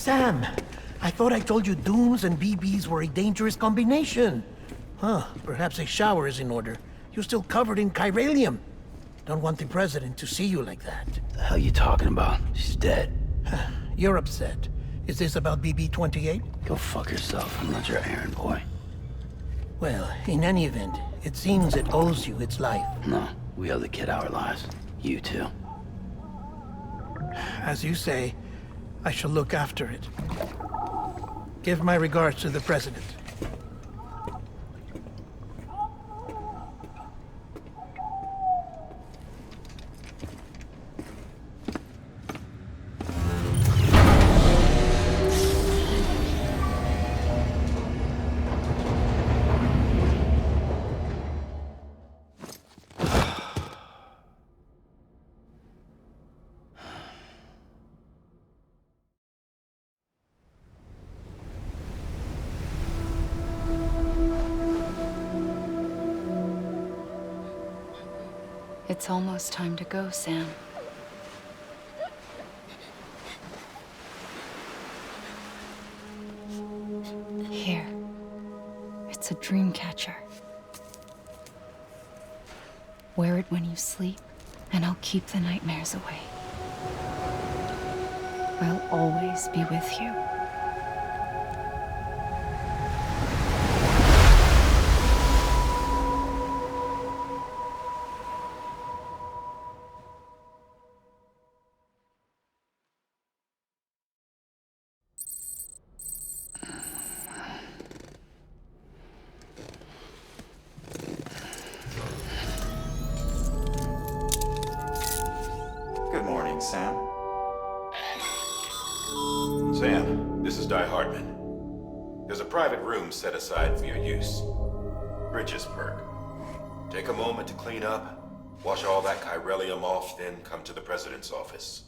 Sam, I thought I told you dooms and BBs were a dangerous combination. Huh, perhaps a shower is in order. You're still covered in chiralium. Don't want the president to see you like that. The hell you talking about? She's dead. You're upset. Is this about BB-28? Go fuck yourself. I'm not your errand boy. Well, in any event, it seems it owes you its life. No, we owe the kid our lives. You too. As you say, I shall look after it. Give my regards to the president. It's almost time to go, Sam. Here. It's a dream catcher. Wear it when you sleep, and I'll keep the nightmares away. I'll always be with you. Good morning, Sam. Sam, this is Di Hardman. There's a private room set aside for your use. Bridges perk. Take a moment to clean up, wash all that chiralium off, then come to the president's office.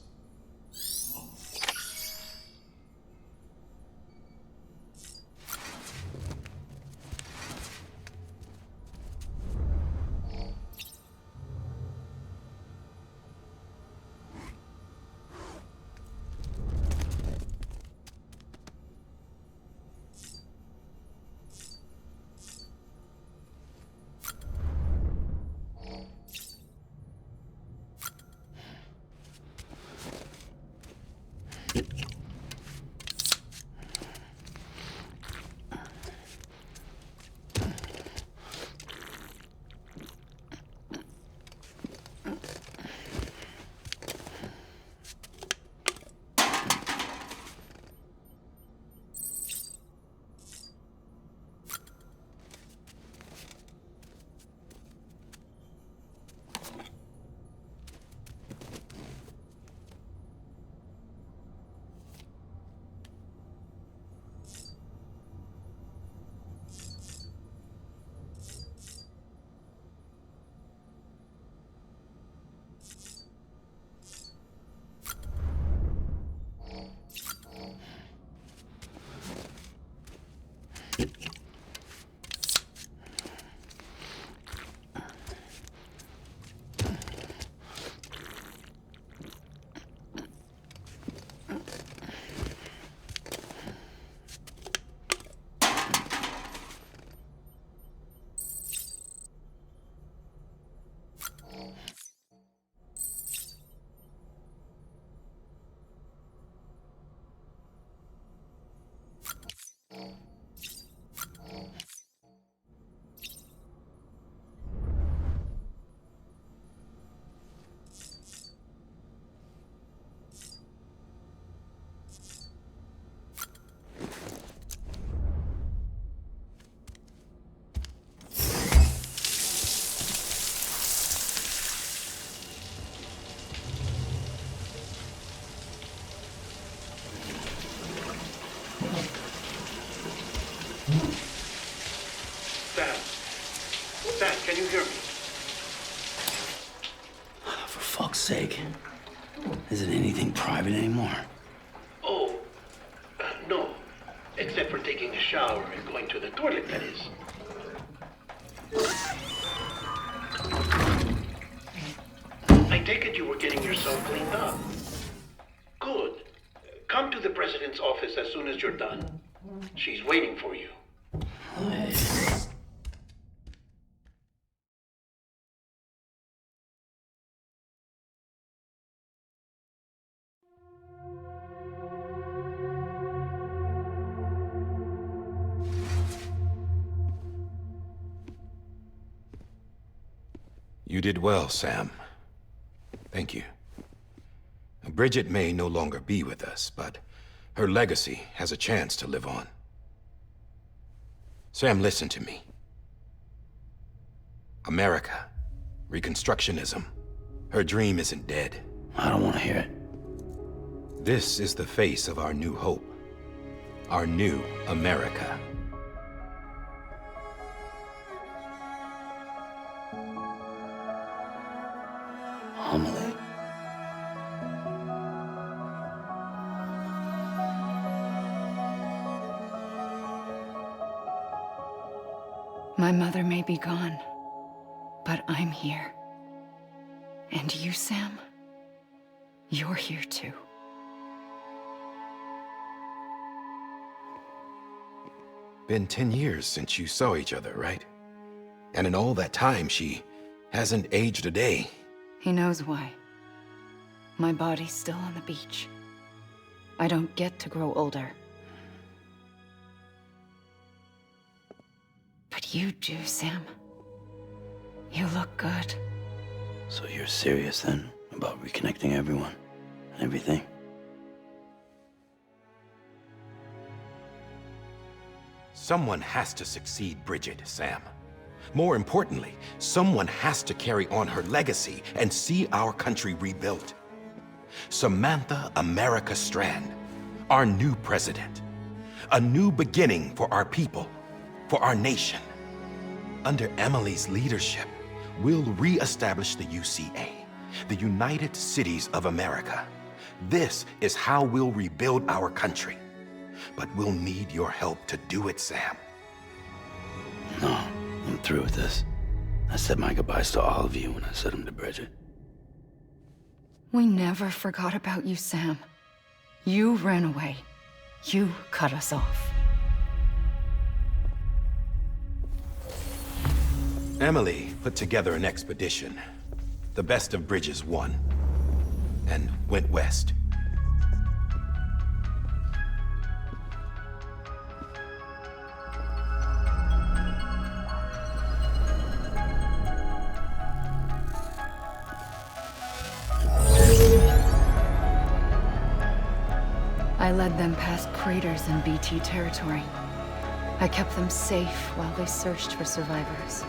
Sam, can you hear me? For fuck's sake. Isn't anything private anymore? Oh, no. Except for taking a shower and going to the toilet, that is. I take it you were getting yourself cleaned up. Good. Come to the president's office as soon as you're done. She's waiting for you. You did well, Sam. Thank you. Bridget may no longer be with us, but her legacy has a chance to live on. Sam, listen to me. America, Reconstructionism, her dream isn't dead. I don't want to hear it. This is the face of our new hope. Our new America. AMELIE. My mother may be gone, but I'm here. And you, Sam, you're here too. Been 10 years since you saw each other, right? And in all that time, she hasn't aged a day. He knows why. My body's still on the beach. I don't get to grow older. But you do, Sam. You look good. So you're serious then about reconnecting everyone and everything? Someone has to succeed Bridget, Sam. More importantly, someone has to carry on her legacy and see our country rebuilt. Samantha America Strand, our new president. A new beginning for our people, for our nation. Under Amelie's leadership, we'll re-establish the UCA, the United Cities of America. This is how we'll rebuild our country. But we'll need your help to do it, Sam. No, I'm through with this. I said my goodbyes to all of you when I said them to Bridget. We never forgot about you, Sam. You ran away. You cut us off. AMELIE put together an expedition. The best of Bridges won, and went west. I led them past craters in BT territory. I kept them safe while they searched for survivors.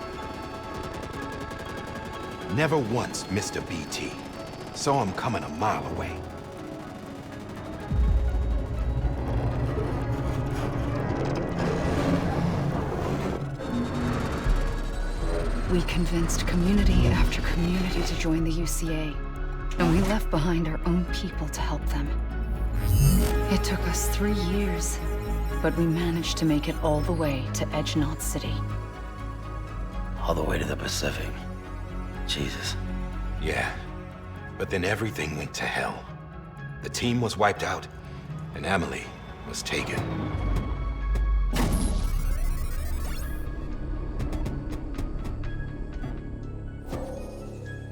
Never once missed a BT. Saw him coming a mile away. We convinced community after community to join the UCA, and we left behind our own people to help them. It took us 3 years, but we managed to make it all the way to Edge Knot City. All the way to the Pacific. Jesus. Yeah, but then everything went to hell. The team was wiped out, and AMELIE was taken.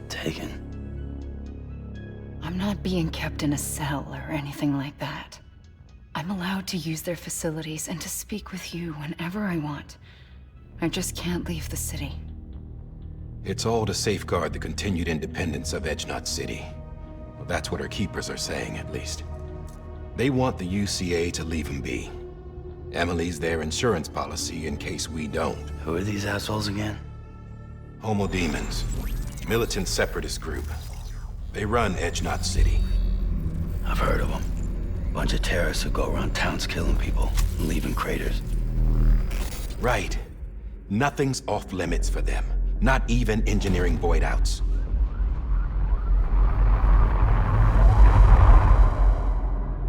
Taken? I'm not being kept in a cell or anything like that. I'm allowed to use their facilities and to speak with you whenever I want. I just can't leave the city. It's all to safeguard the continued independence of Edge Knot City. Well, that's what our keepers are saying, at least. They want the UCA to leave him be. AMELIE's their insurance policy in case we don't. Who are these assholes again? Homo Demons. Militant separatist group. They run Edge Knot City. I've heard of them. Bunch of terrorists who go around towns killing people and leaving craters. Right. Nothing's off limits for them. Not even engineering void outs.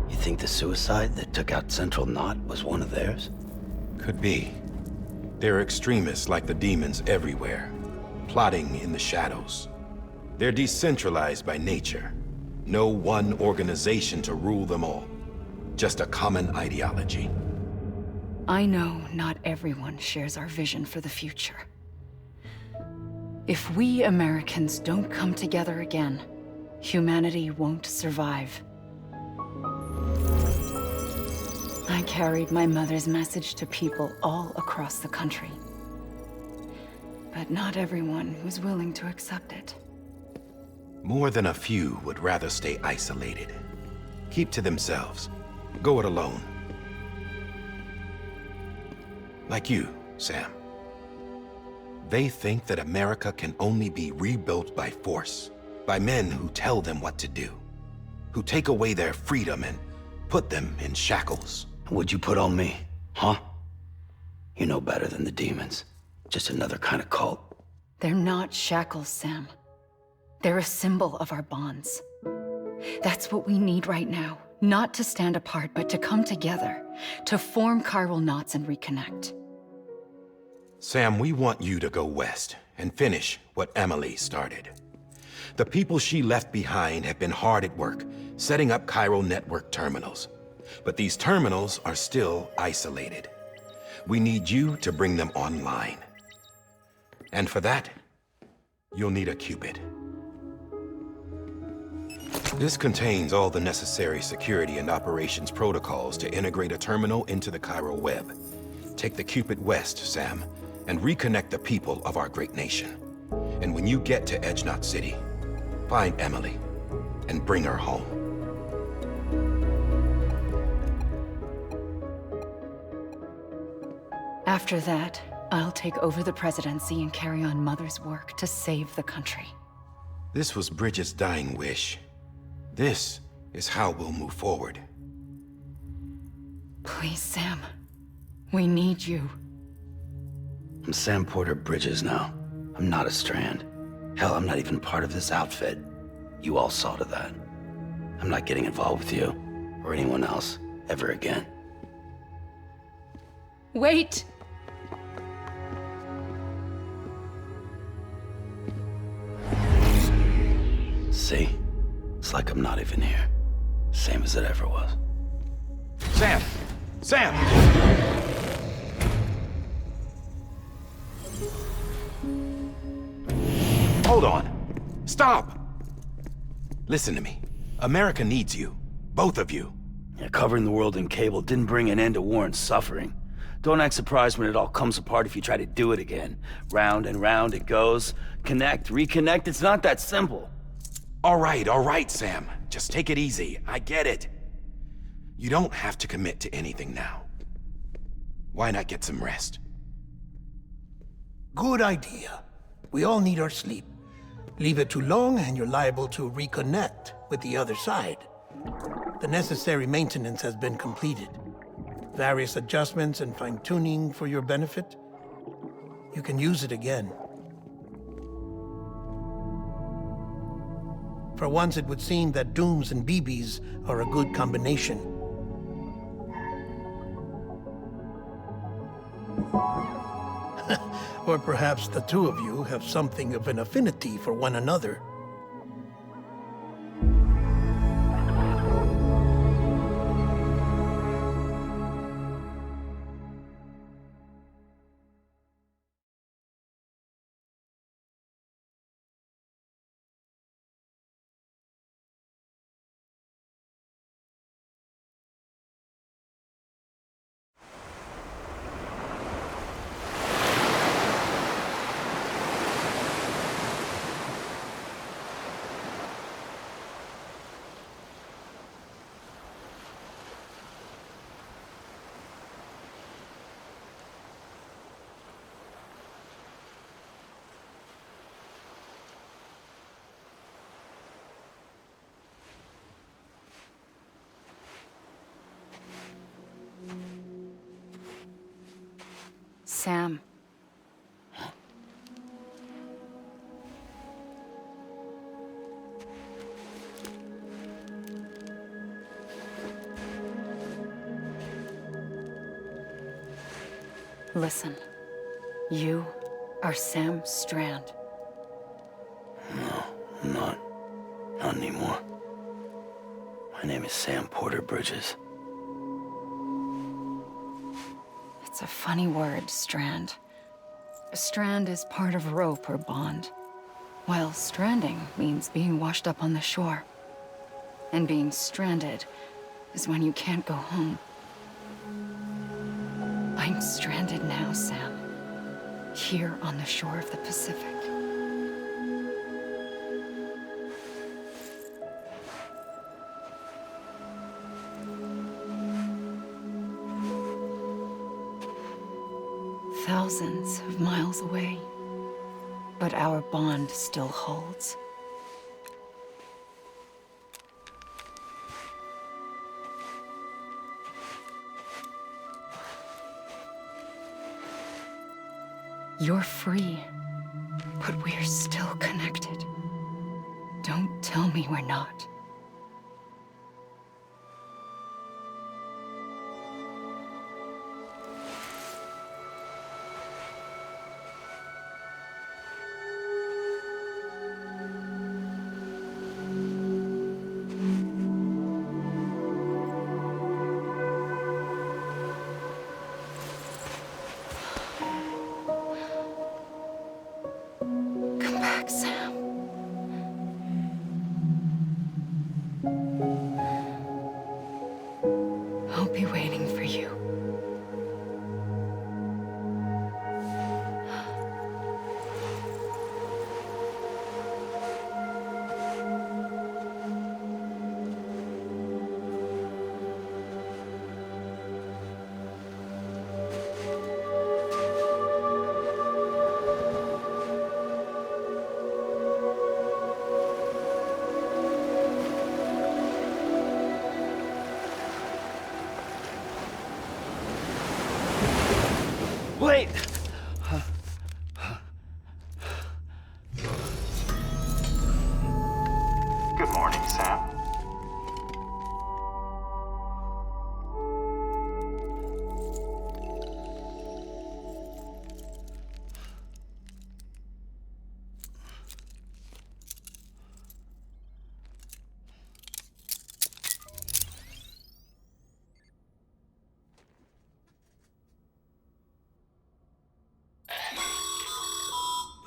You think the suicide that took out Central Knot was one of theirs? Could be. There are extremists like the demons everywhere, plotting in the shadows. They're decentralized by nature. No one organization to rule them all. just a common ideology. I know not everyone shares our vision for the future. If we Americans don't come together again, humanity won't survive. I carried my mother's message to people all across the country. But not everyone was willing to accept it. More than a few would rather stay isolated. Keep to themselves. Go it alone. Like you, Sam. They think that America can only be rebuilt by force, by men who tell them what to do, who take away their freedom and put them in shackles. What'd you put on me, huh? You know better than the demons. Just another kind of cult. They're not shackles, Sam. They're a symbol of our bonds. That's what we need right now. Not to stand apart, but to come together, to form chiral knots and reconnect. Sam, we want you to go west and finish what AMELIE started. The people she left behind have been hard at work, setting up chiral network terminals. But these terminals are still isolated. We need you to bring them online. And for that, you'll need a qubit. This contains all the necessary security and operations protocols to integrate a terminal into the chiral web. Take the qubit west, Sam, and reconnect the people of our great nation. And when you get to Edge Knot City, find AMELIE and bring her home. After that, I'll take over the presidency and carry on Mother's work to save the country. This was Bridget's dying wish. This is how we'll move forward. Please, Sam. We need you. I'm Sam Porter Bridges now. I'm not a Strand. Hell, I'm not even part of this outfit. You all saw to that. I'm not getting involved with you, or anyone else, ever again. Wait! See? It's like I'm not even here. Same as it ever was. Sam! Sam! Hold on. Stop! Listen to me. America needs you. Both of you. Yeah, covering the world in cable didn't bring an end to war and suffering. Don't act surprised when it all comes apart if you try to do it again. Round and round it goes. Connect, reconnect, it's not that simple. All right, Sam. Just take it easy. I get it. You don't have to commit to anything now. Why not get some rest? Good idea. We all need our sleep. Leave it too long and you're liable to reconnect with the other side. The necessary maintenance has been completed. Various adjustments and fine-tuning for your benefit. You can use it again. For once, it would seem that dooms and BBs are a good combination. Or perhaps the two of you have something of an affinity for one another. Sam. Listen. You are Sam Strand. No, I'm not. Not anymore. My name is Sam Porter Bridges. funny word, strand. A strand is part of rope or bond, while stranding means being washed up on the shore. And being stranded is when you can't go home. I'm stranded now, Sam. Here on the shore of the Pacific. Thousands of miles away, but our bond still holds. You're free, but we're still connected. Don't tell me we're not. Come back, Sam. I'll be waiting for you. Wait! Good morning, Sam.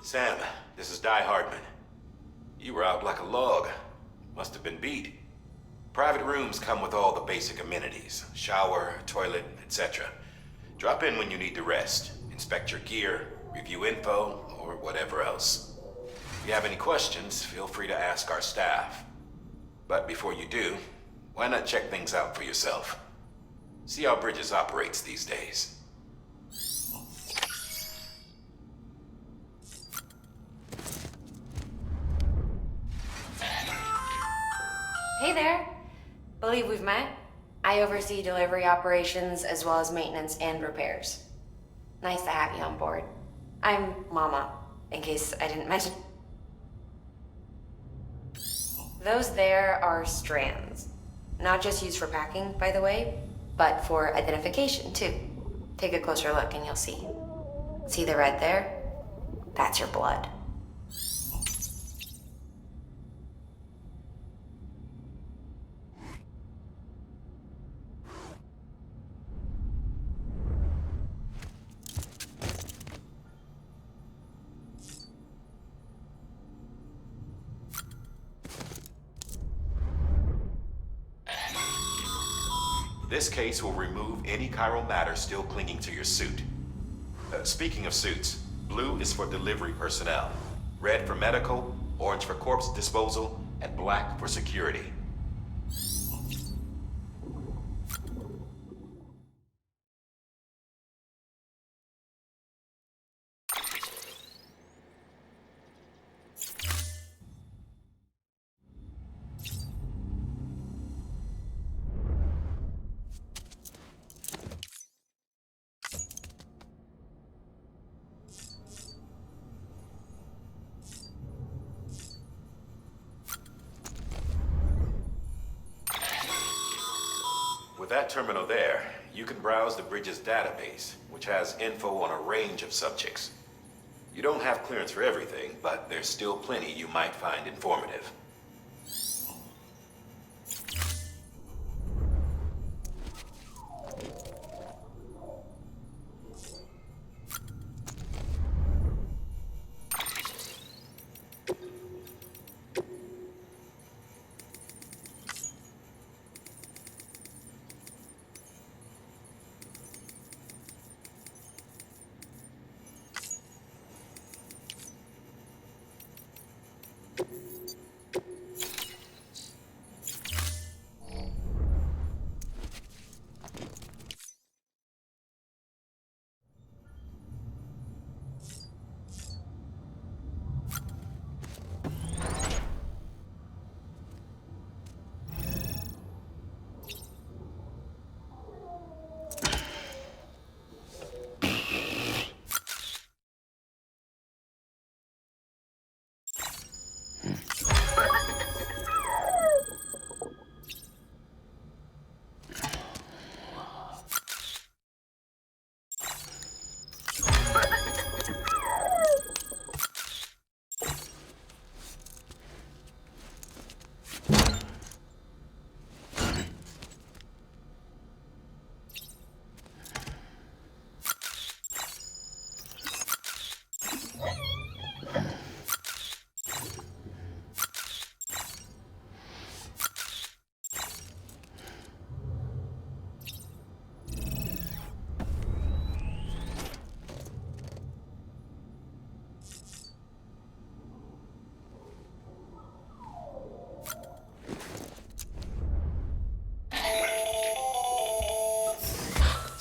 Sam, this is Die Hardman. You were out like a log. Must have been beat. Private rooms come with all the basic amenities. Shower, toilet, etc. Drop in when you need to rest. Inspect your gear, review info, or whatever else. If you have any questions, feel free to ask our staff. But before you do, why not check things out for yourself? See how Bridges operates these days. Hey there. Believe we've met. I oversee delivery operations as well as maintenance and repairs. Nice to have you on board. I'm Mama, in case I didn't mention. Those there are strands. Not just used for packing, by the way, but for identification too. Take a closer look and you'll see. See the red there? That's your blood. This case will remove any chiral matter still clinging to your suit. Speaking of suits, blue is for delivery personnel, red for medical, orange for corpse disposal, and black for security. With that terminal there, you can browse the Bridges database, which has info on a range of subjects. You don't have clearance for everything, but there's still plenty you might find informative.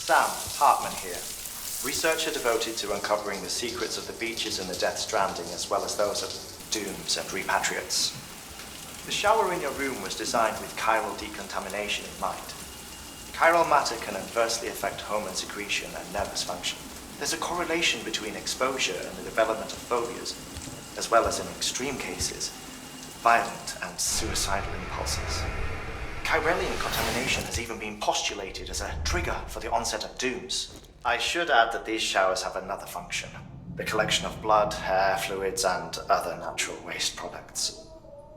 Sam, Hartman here. Researcher devoted to uncovering the secrets of the beaches in the Death Stranding, as well as those of dooms and repatriates. The shower in your room was designed with chiral decontamination in mind. Chiral matter can adversely affect hormone secretion and nervous function. There's a correlation between exposure and the development of phobias, as well as in extreme cases, violent and suicidal impulses. Chiralium contamination has even been postulated as a trigger for the onset of dooms. I should add that these showers have another function: the collection of blood, hair, fluids, and other natural waste products.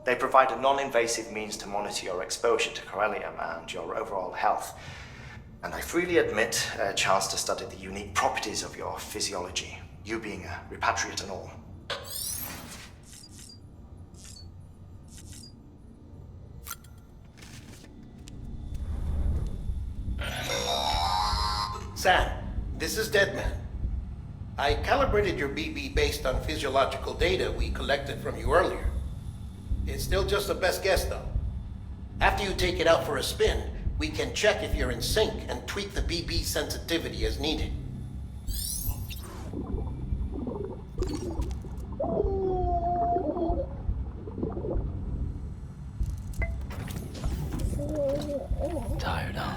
They provide a non-invasive means to monitor your exposure to chiralium and your overall health. And I freely admit a chance to study the unique properties of your physiology, you being a repatriate and all. Sam, this is Deadman. I calibrated your BB based on physiological data we collected from you earlier. It's still just a best guess, though. After you take it out for a spin, we can check if you're in sync and tweak the BB sensitivity as needed. Tired, huh?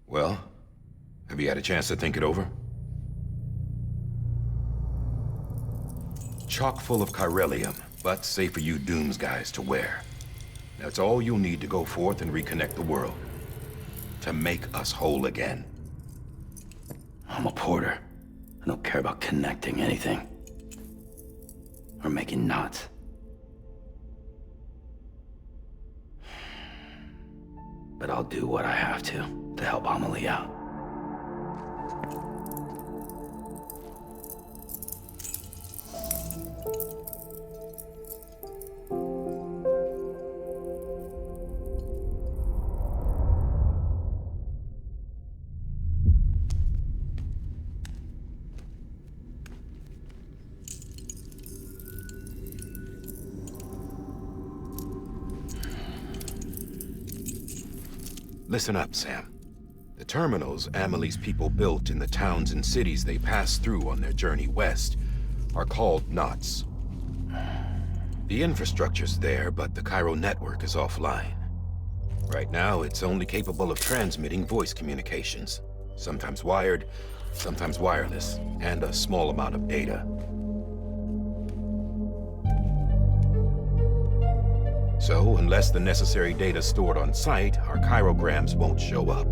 Well, have you had a chance to think it over? Chock full of chiralium, but safe for you Dooms guys to wear. That's all you'll need to go forth and reconnect the world. To make us whole again. I'm a porter. I don't care about connecting anything. Or making knots. But I'll do what I have to help AMELIE out. Listen up, Sam. The terminals AMELIE's people built in the towns and cities they passed through on their journey west are called knots. The infrastructure's there, but the chiral network is offline. Right now, it's only capable of transmitting voice communications, sometimes wired, sometimes wireless, and a small amount of data. So, unless the necessary data stored on site, our chirograms won't show up.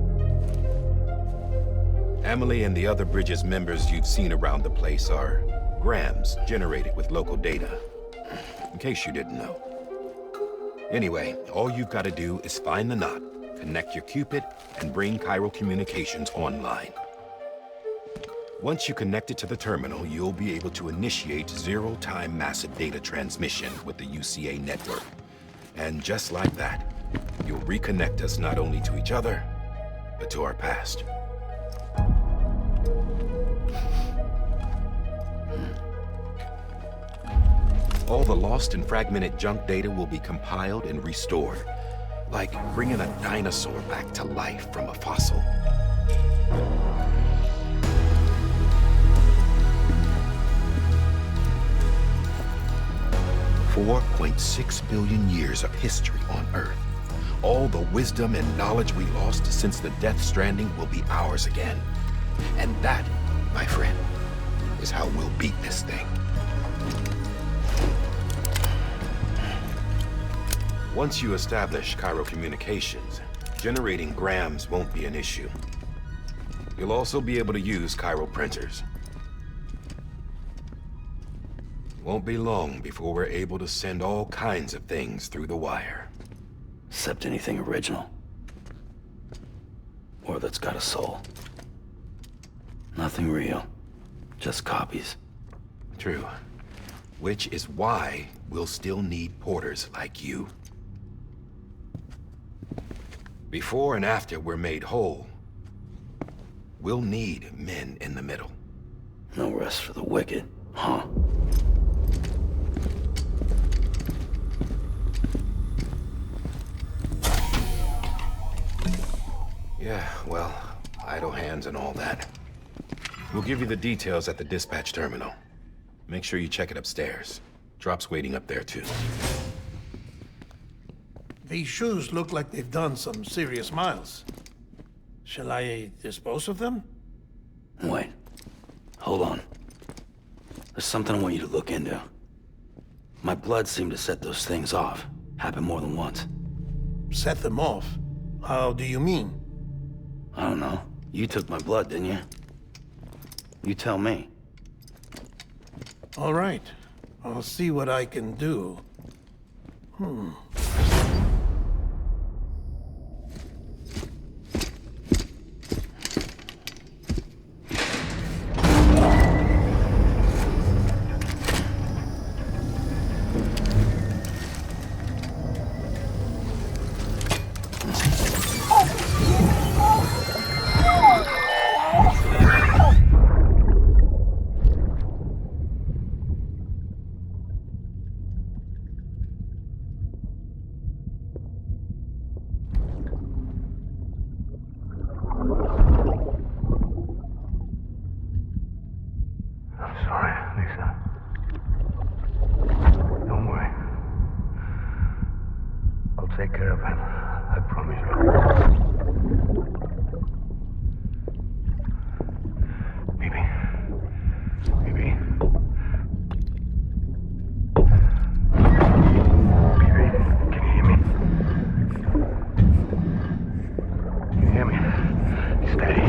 AMELIE and the other Bridges members you've seen around the place are grams generated with local data, in case you didn't know. Anyway, all you've got to do is find the knot, connect your Cupid, and bring chiral communications online. Once you connect it to the terminal, you'll be able to initiate zero-time massive data transmission with the UCA network. And just like that, you'll reconnect us not only to each other, but to our past. All the lost and fragmented junk data will be compiled and restored, like bringing a dinosaur back to life from a fossil. $4.6 billion years of history on Earth. All the wisdom and knowledge we lost since the Death Stranding will be ours again. And that, my friend, is how we'll beat this thing. Once you establish chiral communications, generating grams won't be an issue. You'll also be able to use chiral printers. Won't be long before we're able to send all kinds of things through the wire. Except anything original. Or that's got a soul. Nothing real. Just copies. True. Which is why we'll still need porters like you. Before and after we're made whole, we'll need men in the middle. No rest for the wicked, huh? Yeah, well, idle hands and all that. We'll give you the details at the dispatch terminal. Make sure you check it upstairs. Drop's waiting up there too. These shoes look like they've done some serious miles. Shall I dispose of them? Wait. Hold on. There's something I want you to look into. My blood seemed to set those things off. Happened more than once. Set them off? How do you mean? I don't know. You took my blood, didn't you? You tell me. All right. I'll see what I can do. Take care of him. I promise you. Baby. Baby. Baby, can you hear me? Can you hear me? Steady.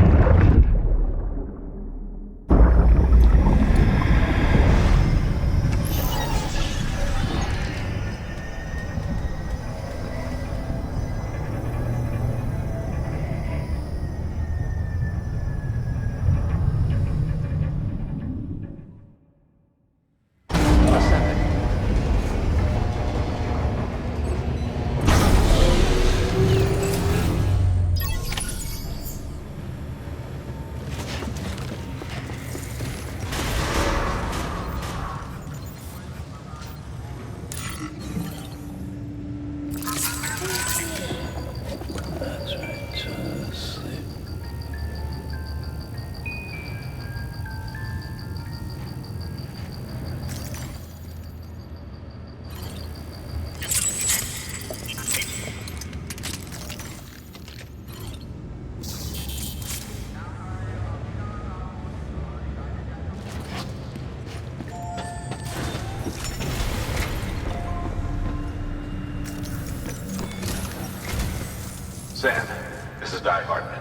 Sam, this is Hartman.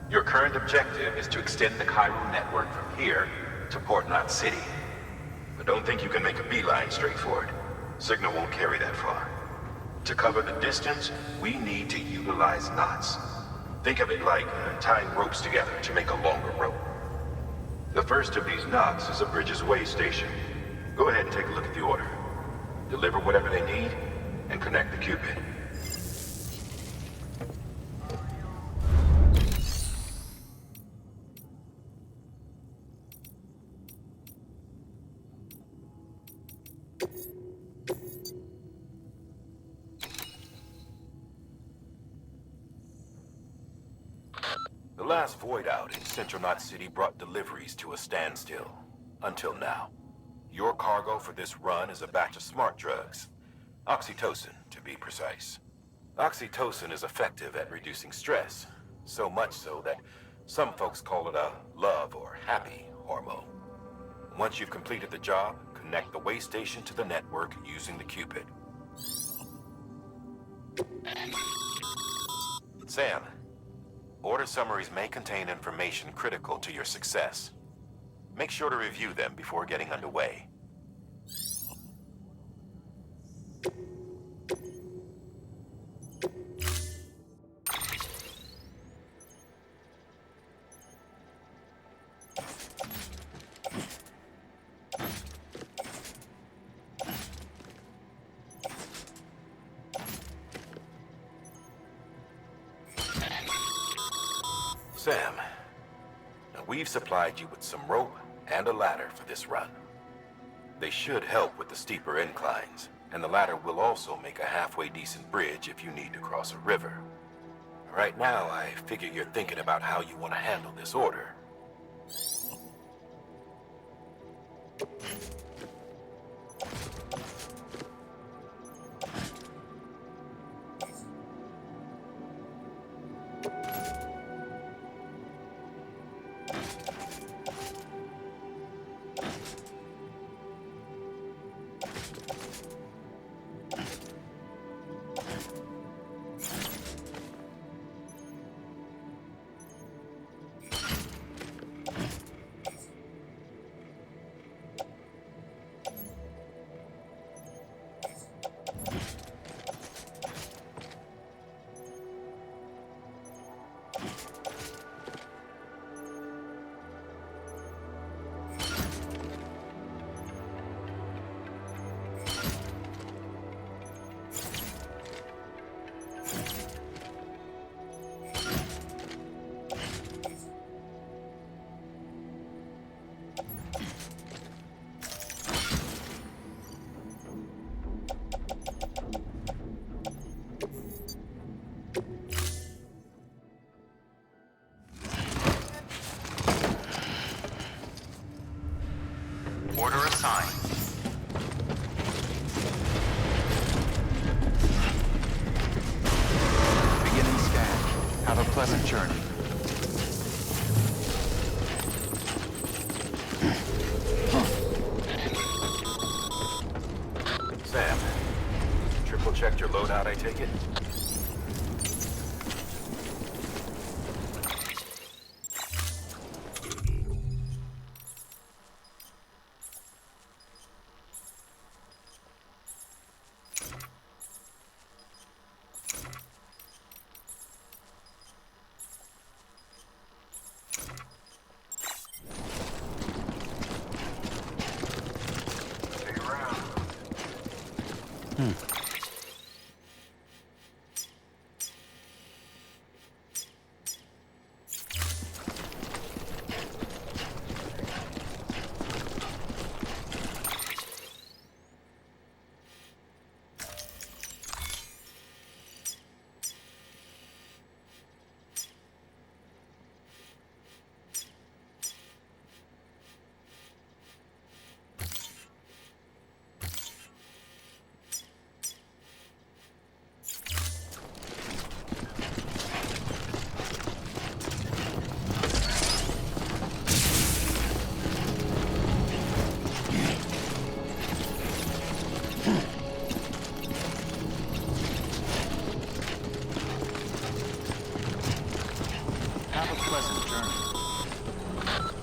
Your current objective is to extend the Cairo network from here to Port Knot City. But don't think you can make a beeline straight for it. Signal won't carry that far. To cover the distance, we need to utilize knots. Think of it like tying ropes together to make a longer rope. The first of these knots is a Bridges Way station. Go ahead and take a look at the order. Deliver whatever they need, and connect the Cupid. The last void out in Central Knot City brought deliveries to a standstill. Until now. Your cargo for this run is a batch of smart drugs. Oxytocin, to be precise. Oxytocin is effective at reducing stress. So much so that some folks call it a love or happy hormone. Once you've completed the job, connect the way station to the network using the Cupid. Sam. Order summaries may contain information critical to your success. Make sure to review them before getting underway. Sam, now we've supplied you with some rope and a ladder for this run. They should help with the steeper inclines, and the ladder will also make a halfway decent bridge if you need to cross a river. Right now, I figure you're thinking about how you want to handle this order. Order assigned. Beginning scan. Have a pleasant journey. Sam, triple checked your loadout, I take it?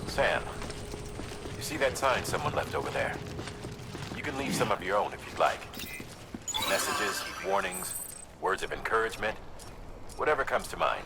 Sam, you see that sign someone left over there? You can leave some of your own if you'd like. Messages, warnings, words of encouragement, whatever comes to mind.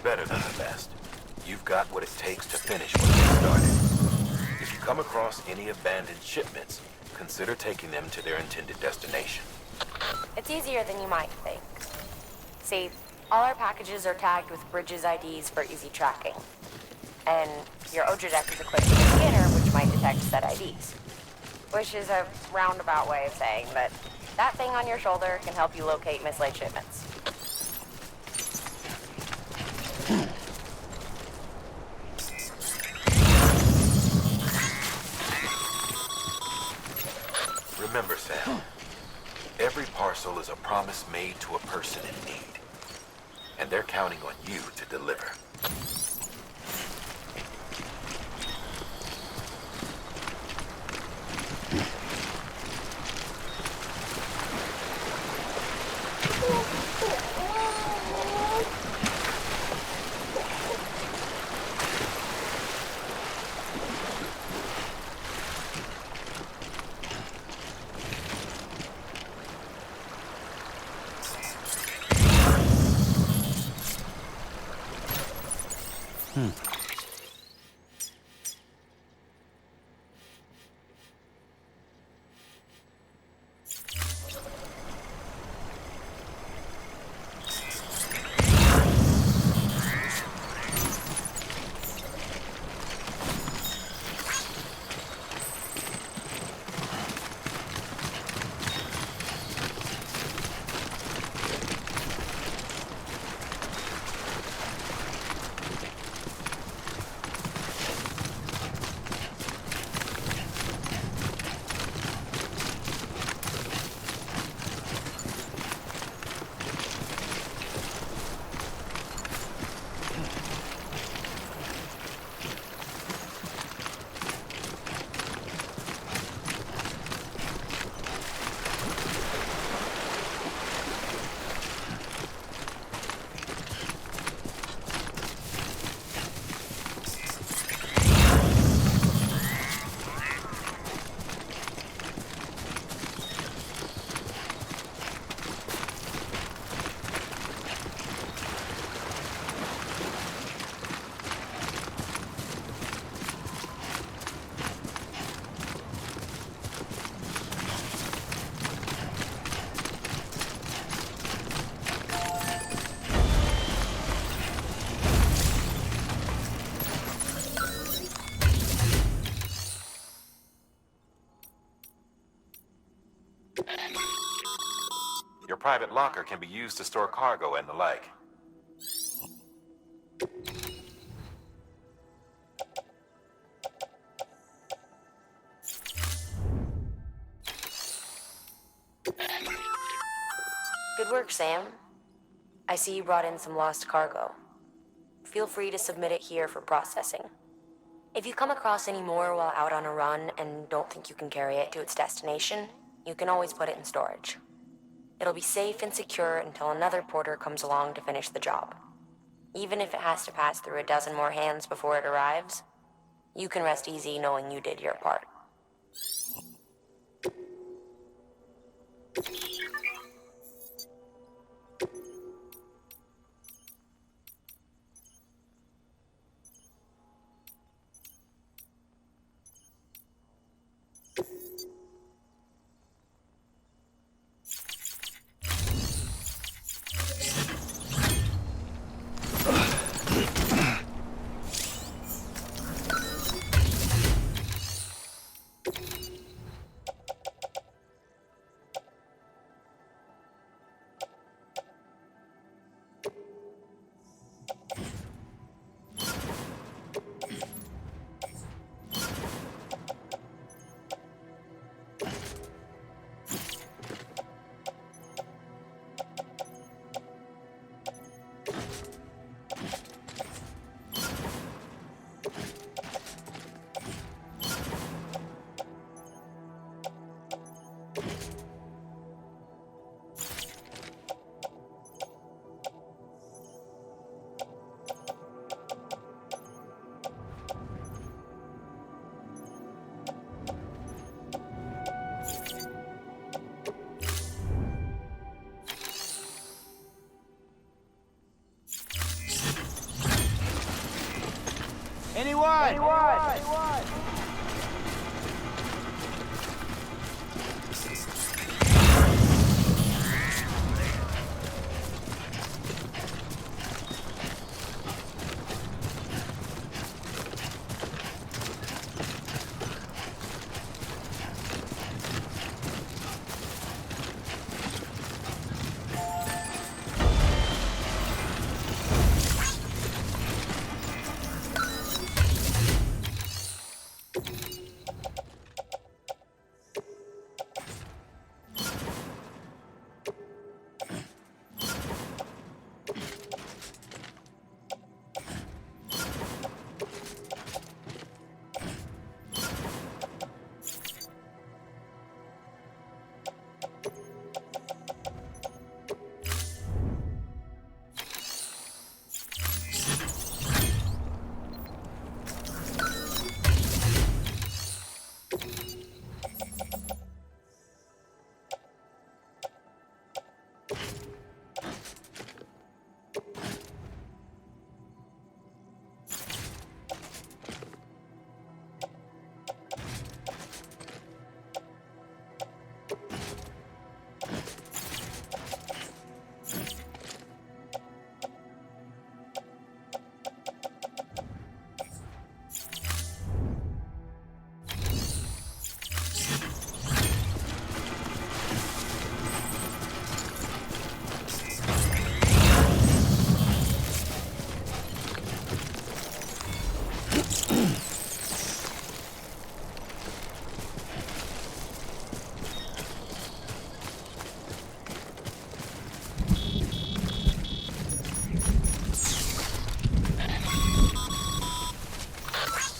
better than the best. You've got what it takes to finish what they started. If you come across any abandoned shipments, consider taking them to their intended destination. It's easier than you might think. See, all our packages are tagged with Bridges IDs for easy tracking. And your Ojodeck is equipped with a scanner which might detect said IDs. Which is a roundabout way of saying that that thing on your shoulder can help you locate mislaid shipments. Remember, Sam, every parcel is a promise made to a person in need. And they're counting on you to deliver. Your private locker can be used to store cargo and the like. Good work, Sam. I see you brought in some lost cargo. Feel free to submit it here for processing. If you come across any more while out on a run and don't think you can carry it to its destination, you can always put it in storage. It'll be safe and secure until another porter comes along to finish the job. Even if it has to pass through a dozen more hands before it arrives, you can rest easy knowing you did your part.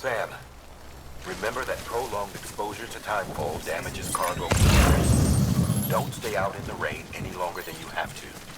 Sam, remember that prolonged exposure to timefall damages cargo. Don't stay out in the rain any longer than you have to.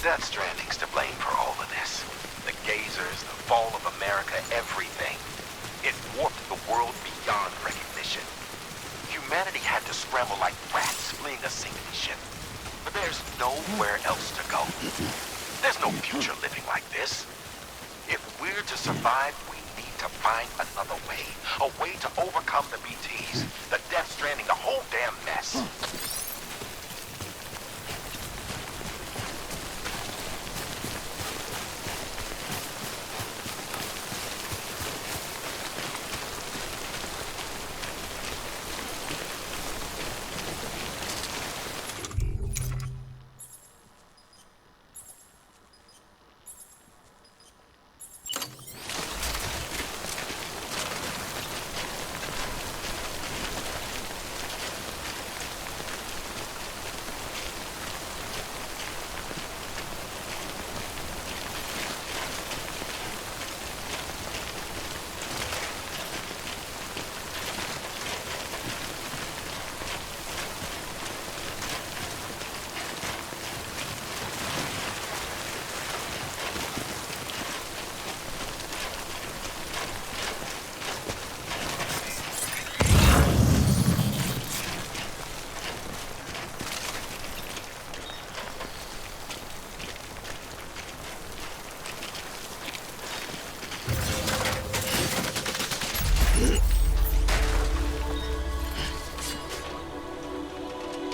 That's Stranding's to blame for all of this. The gazers, the fall of America, everything. It warped the world beyond recognition. Humanity had to scramble like rats fleeing a sinking ship. But there's nowhere else to go. There's no future living like this. we're to survive, we need to find another way. A way to overcome the BTs, the Death Stranding, the whole damn mess.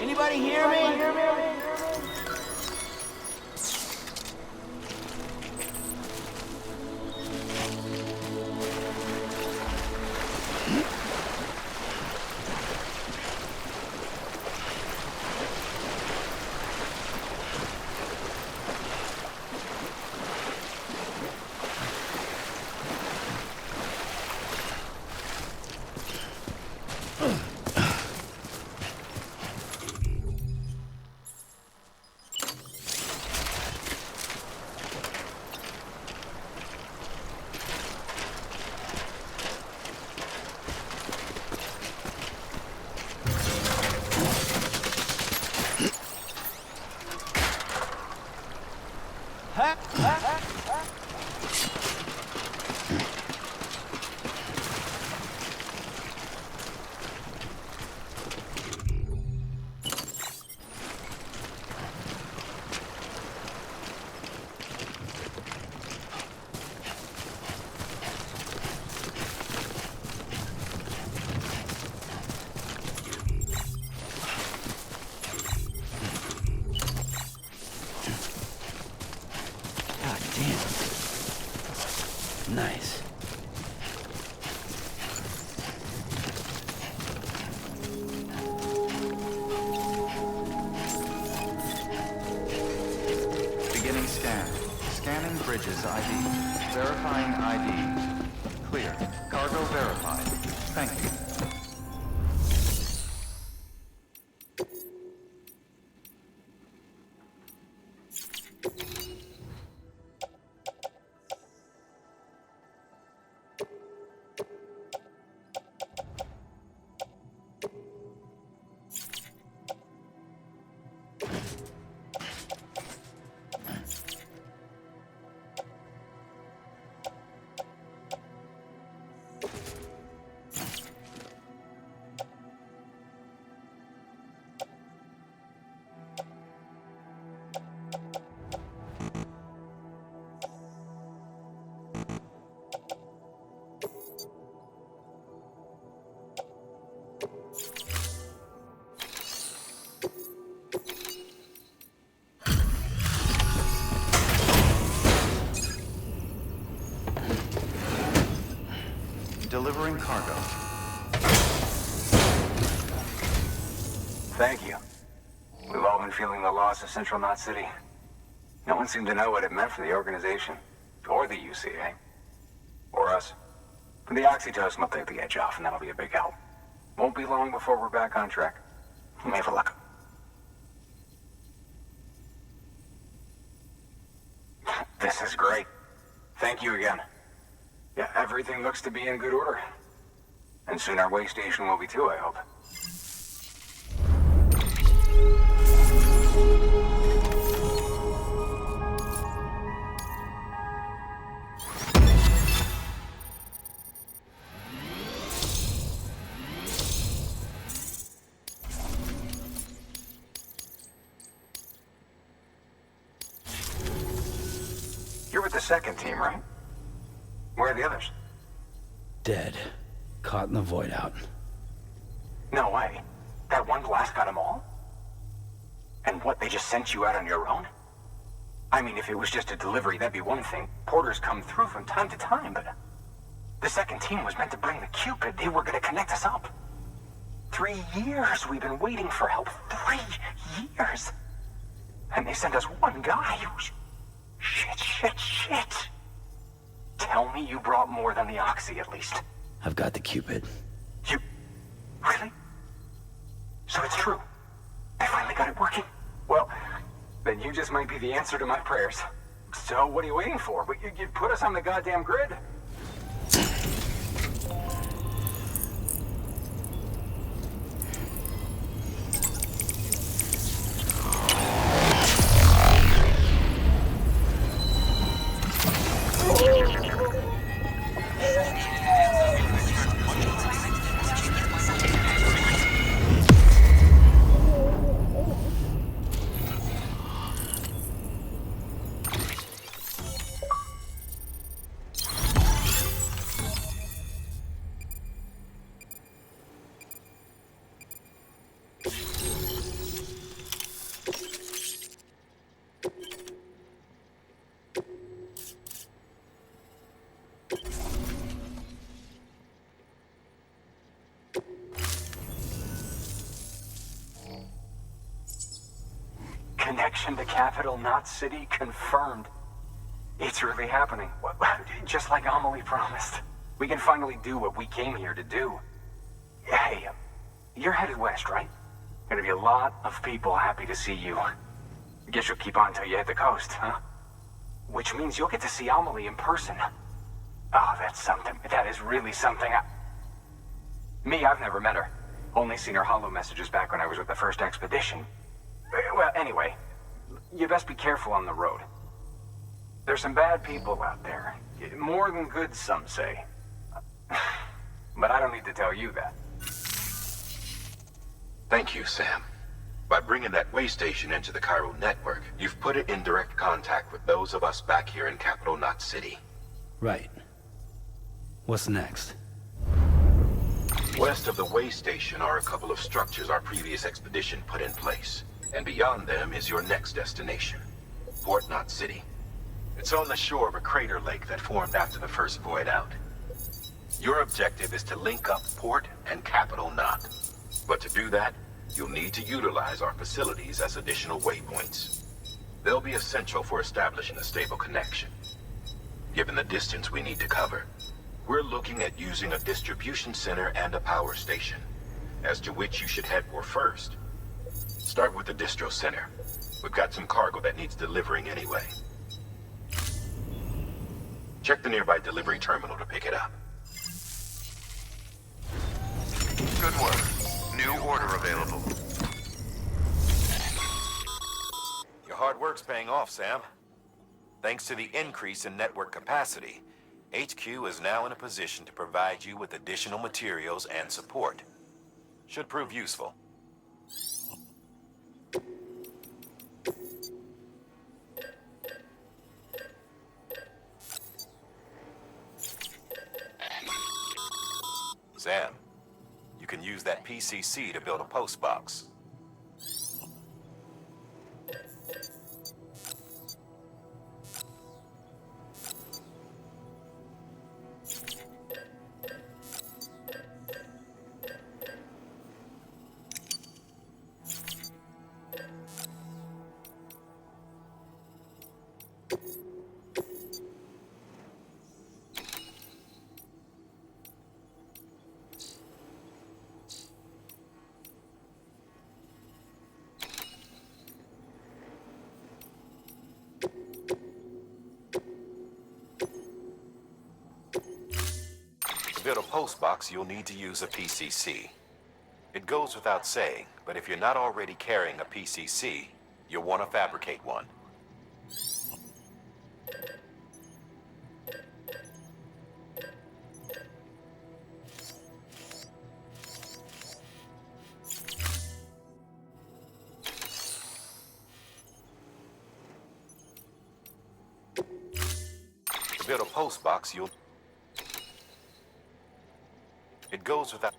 Anybody hear me? Nice. Beginning scan. Scanning bridges ID. Verifying ID. Clear. Cargo verified. Thank you. Delivering cargo. Thank you. We've all been feeling the loss of Central Knot City. No one seemed to know what it meant for the organization, or the UCA, or us. But the oxytocin will take the edge off, and that'll be a big help. Won't be long before we're back on track. We may have a luck. This is great. Thank you again. Yeah, everything looks to be in good order. And soon our way station will be too, I hope. You're with the second team, right? Where are the others? Dead. Caught in the void out. No way. That one blast got them all? And what, they just sent you out on your own? I mean, if it was just a delivery, that'd be one thing. Porters come through from time to time, but... The second team was meant to bring the Cupid. They were gonna connect us up. 3 years we've been waiting for help. 3 years! And they sent us one guy. Shit. Tell me you brought more than the Oxy, at least. I've got the Cupid. You... Really? So it's true. I finally got it working. Well, then you just might be the answer to my prayers. So what are you waiting for? You put us on the goddamn grid. Connection to capital, not city, confirmed. It's really happening. Just like AMELIE promised. We can finally do what we came here to do. Hey, you're headed west, right? Gonna be a lot of people happy to see you. Guess you'll keep on till you hit the coast, huh? Which means you'll get to see AMELIE in person. Oh, that's something. That is really something. Me, I've never met her. Only seen her holo messages back when I was with the first expedition. Well, anyway, you best be careful on the road. There's some bad people out there. More than good, some say. But I don't need to tell you that. Thank you, Sam. By bringing that way station into the Cairo network, you've put it in direct contact with those of us back here in Capital Knot City. Right. What's next? West of the way station are a couple of structures our previous expedition put in place. And beyond them is your next destination, Port Knot City. It's on the shore of a crater lake that formed after the first void out. Your objective is to link up Port and Capital Knot. But to do that, you'll need to utilize our facilities as additional waypoints. They'll be essential for establishing a stable connection. Given the distance we need to cover, we're looking at using a distribution center and a power station, as to which you should head for first. Start with the distro center. We've got some cargo that needs delivering anyway. Check the nearby delivery terminal to pick it up. Good work. New order available. Your hard work's paying off, Sam. Thanks to the increase in network capacity, HQ is now in a position to provide you with additional materials and support. Should prove useful. Sam, you can use that PCC to build a post box. To build a post box, you'll need to use a PCC. It goes without saying, but if you're not already carrying a PCC, you'll want to fabricate one. To build a post box, you'll It goes without...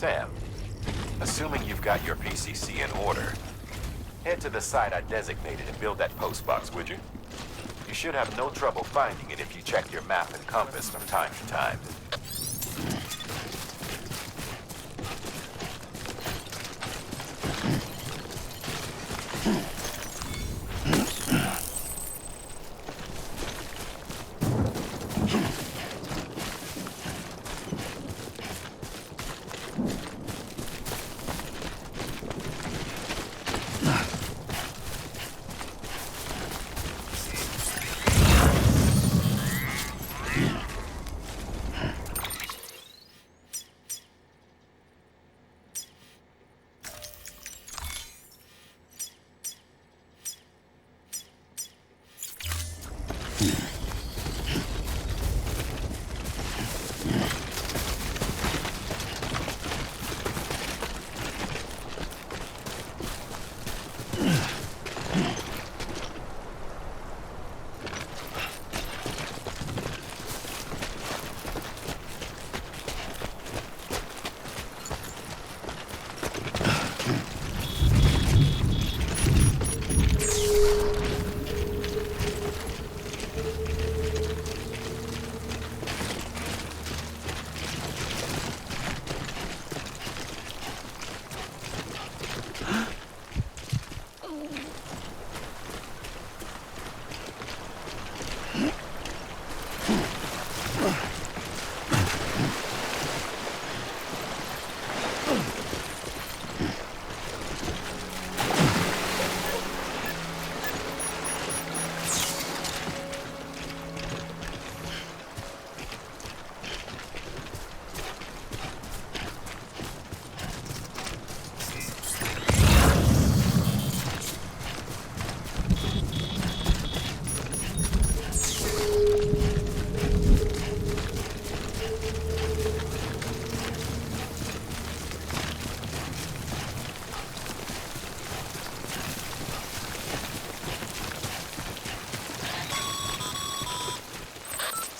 Sam, assuming you've got your PCC in order, head to the site I designated and build that post box, would you? You should have no trouble finding it if you check your map and compass from time to time.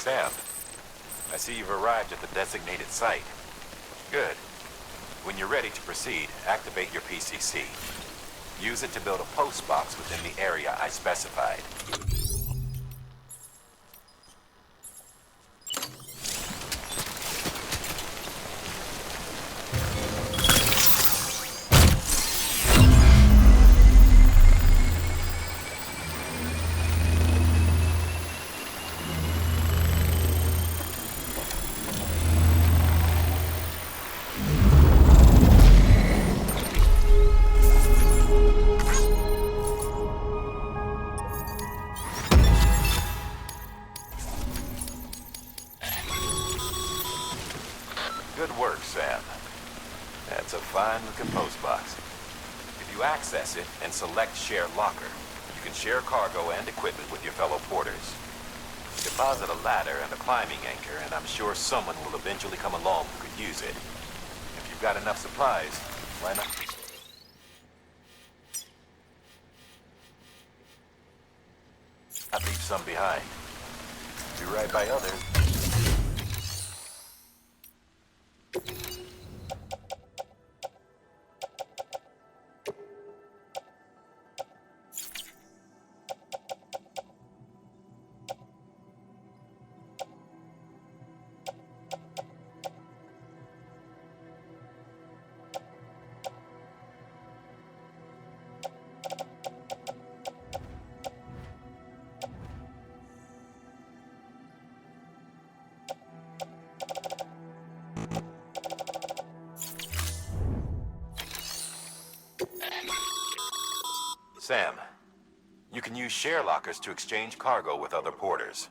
Sam, I see you've arrived at the designated site. Good. When you're ready to proceed, activate your PCC. Use it to build a post box within the area I specified. Good work, Sam. That's a fine-looking post box. If you access it and select Share Locker, you can share cargo and equipment with your fellow porters. Deposit a ladder and a climbing anchor, and I'm sure someone will eventually come along who could use it. If you've got enough supplies, why not? I'll leave some behind. Be right by others. Sam, you can use share lockers to exchange cargo with other porters.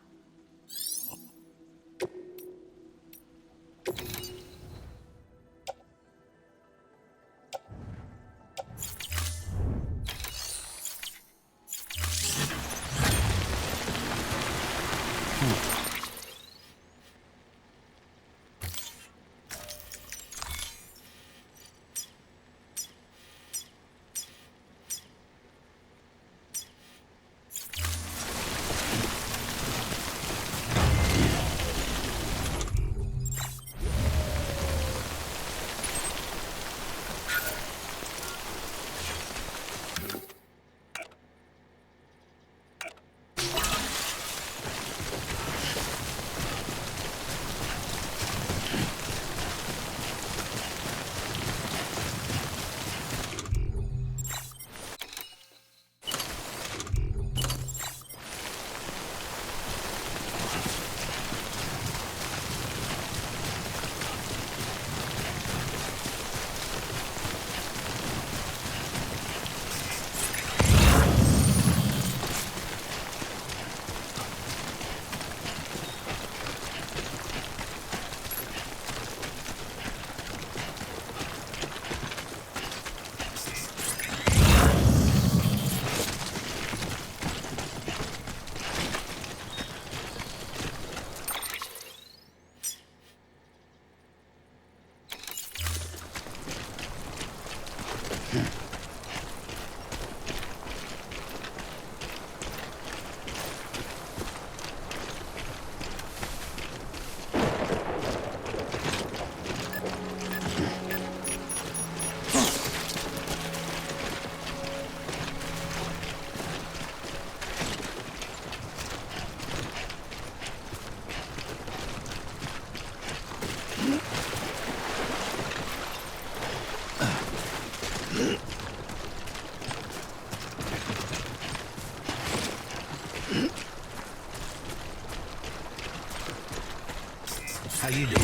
How you doing?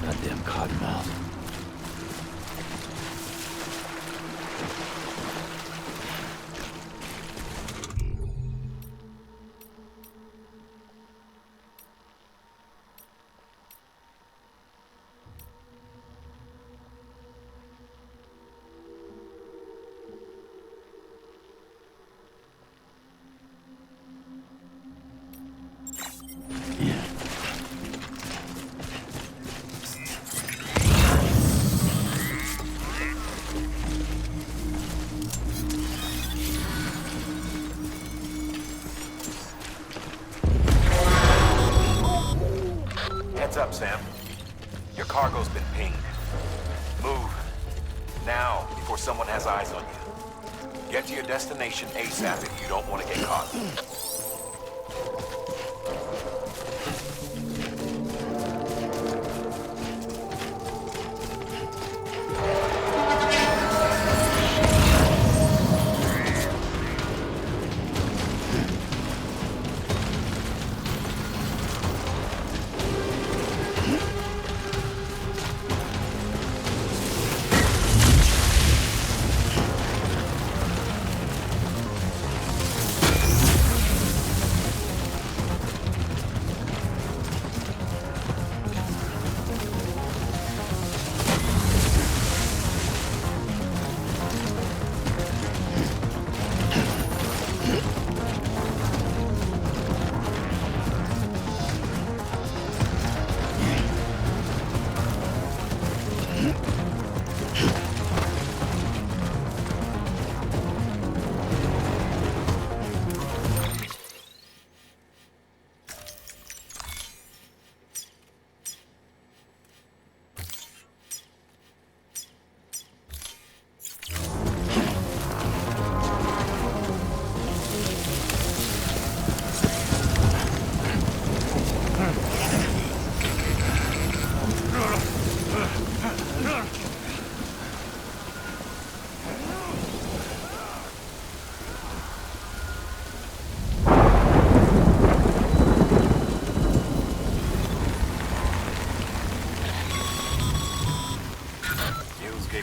Goddamn cottonmouth. Heads up, Sam. Your cargo's been pinged. Move. Now, before someone has eyes on you. Get to your destination ASAP if you don't want to get caught.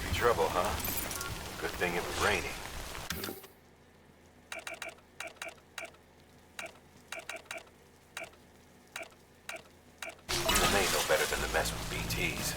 Gave you trouble, huh? Good thing it was raining. They ain't no better than the mess with BTs.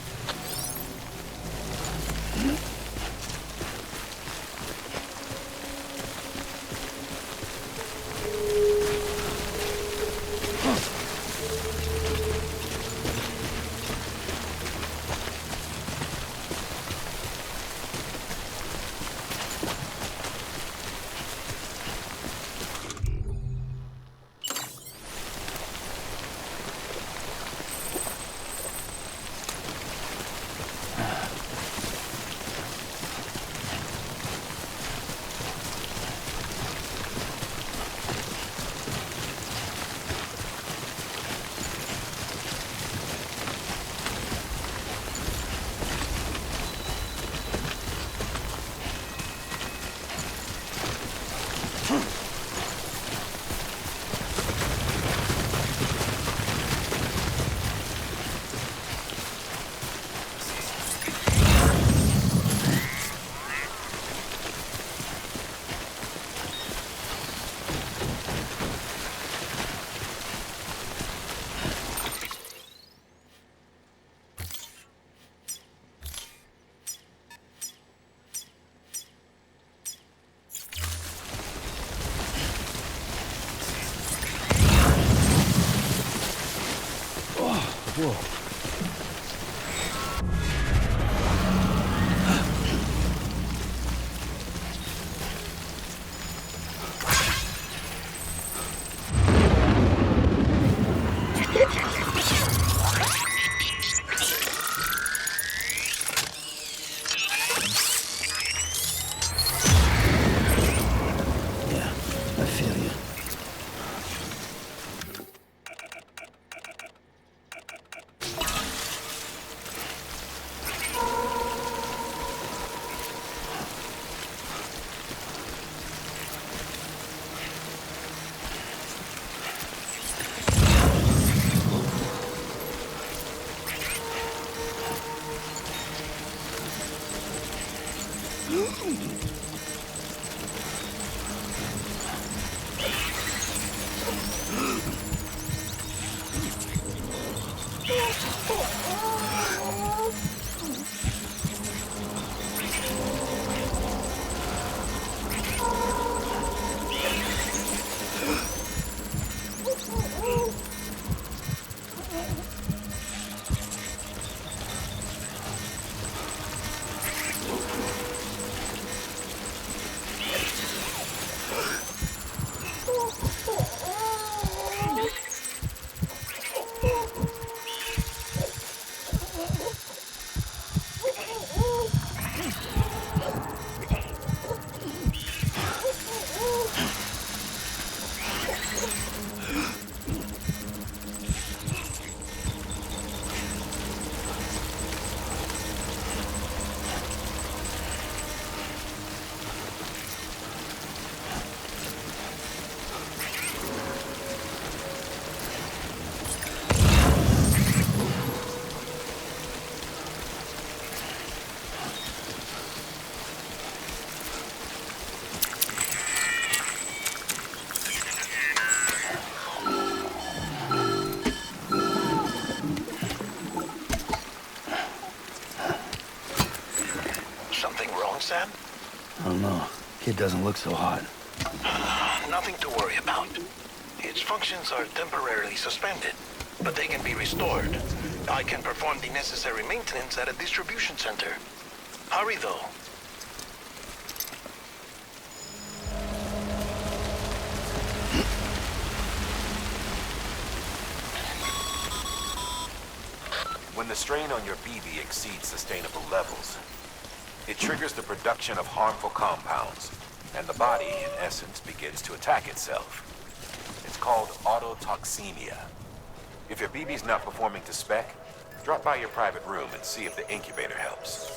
Whoa. Sam? I don't know. Kid doesn't look so hot. Nothing to worry about. Its functions are temporarily suspended, but they can be restored. I can perform the necessary maintenance at a distribution center. Hurry, though. When the strain on your BB exceeds sustainable levels, it triggers the production of harmful compounds, and the body, in essence, begins to attack itself. It's called autotoxemia. If your BB's not performing to spec, drop by your private room and see if the incubator helps.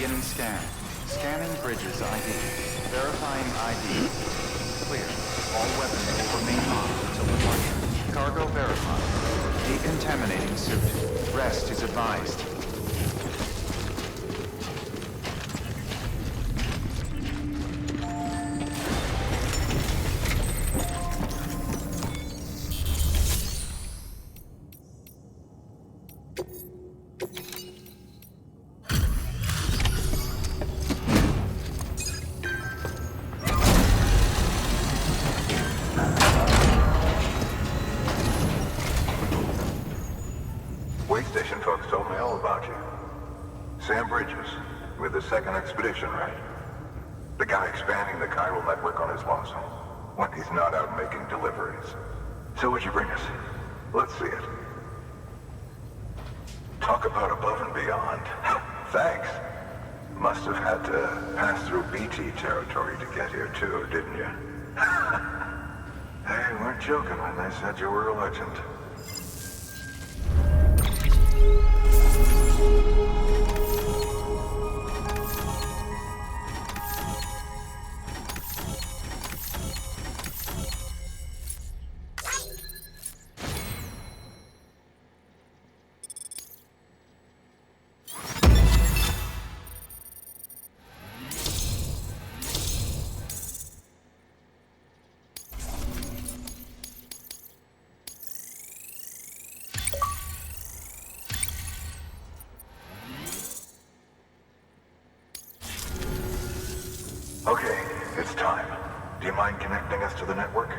Beginning scan. Scanning bridges ID. Verifying ID. Clear. All weapons will remain on until departure. Cargo verified. Decontaminating suit. Rest is advised. Way station folks told me all about you. Sam Bridges, with the second expedition, right? The guy expanding the chiral network on his lonesome, when he's not out making deliveries. So what'd you bring us? Let's see it. Talk about above and beyond. Thanks. Must have had to pass through BT territory to get here too, didn't you? They weren't joking when they said you were a legend. Okay, it's time. Do you mind connecting us to the network?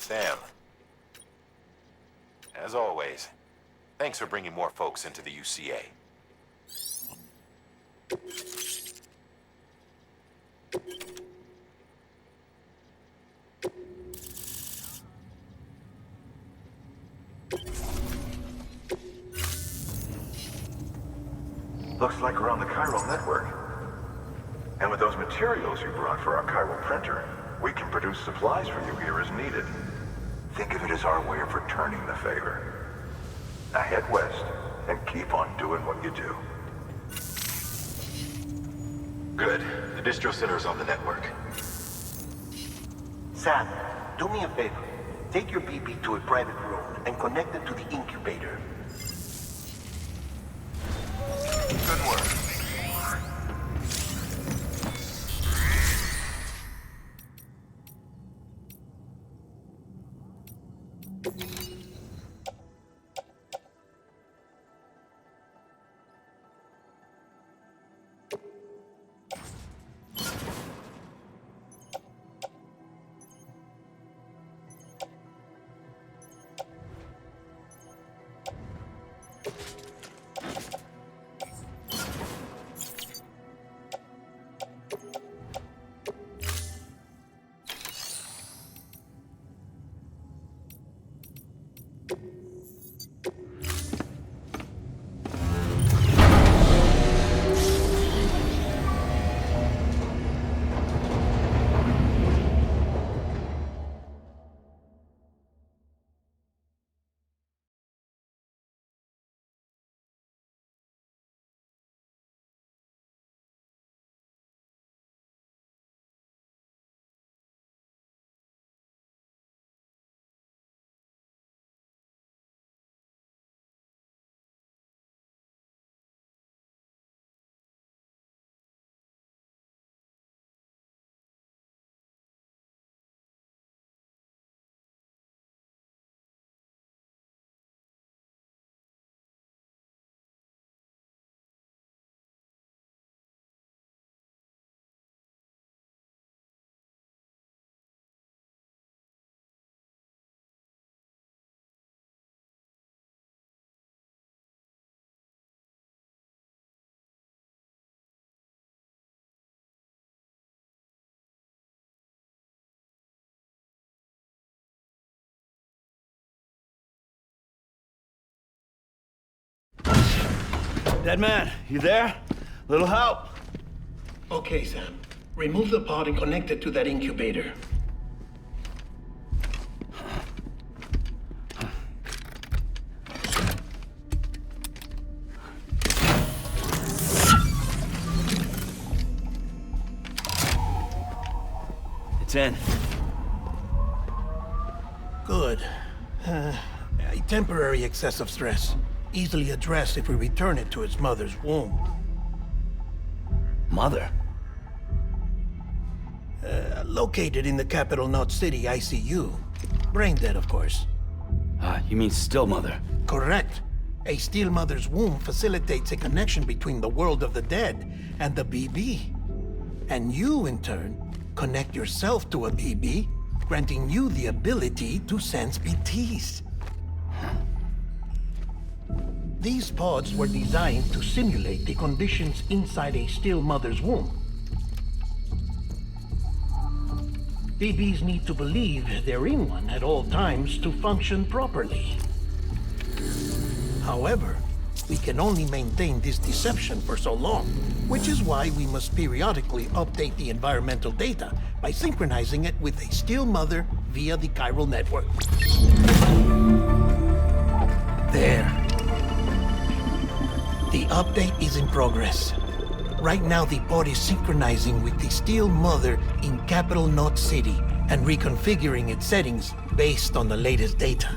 Sam. As always, thanks for bringing more folks into the UCA. Looks like we're on the chiral network. And with those materials you brought for our chiral printer, we can produce supplies for you here as needed. Think of it as our way of returning the favor. Now head west and keep on doing what you do. Good. The distro center is on the network. Sam, do me a favor. Take your BB to a private room and connect it to the incubator. Good work. Dead man, you there? Little help? Okay, Sam. Remove the pod and connect it to that incubator. It's in. Good. A temporary excessive stress. Easily addressed if we return it to its mother's womb. Mother? Located in the capital Knot City ICU. Brain dead, of course. You mean still mother? Correct. A still mother's womb facilitates a connection between the world of the dead and the BB. And you, in turn, connect yourself to a BB, granting you the ability to sense BTs. These pods were designed to simulate the conditions inside a still mother's womb. BBs need to believe they're in one at all times to function properly. However, we can only maintain this deception for so long, which is why we must periodically update the environmental data by synchronizing it with a still mother via the chiral network. There. The update is in progress. Right now, the pod is synchronizing with the still mother in capital Knot City and reconfiguring its settings based on the latest data.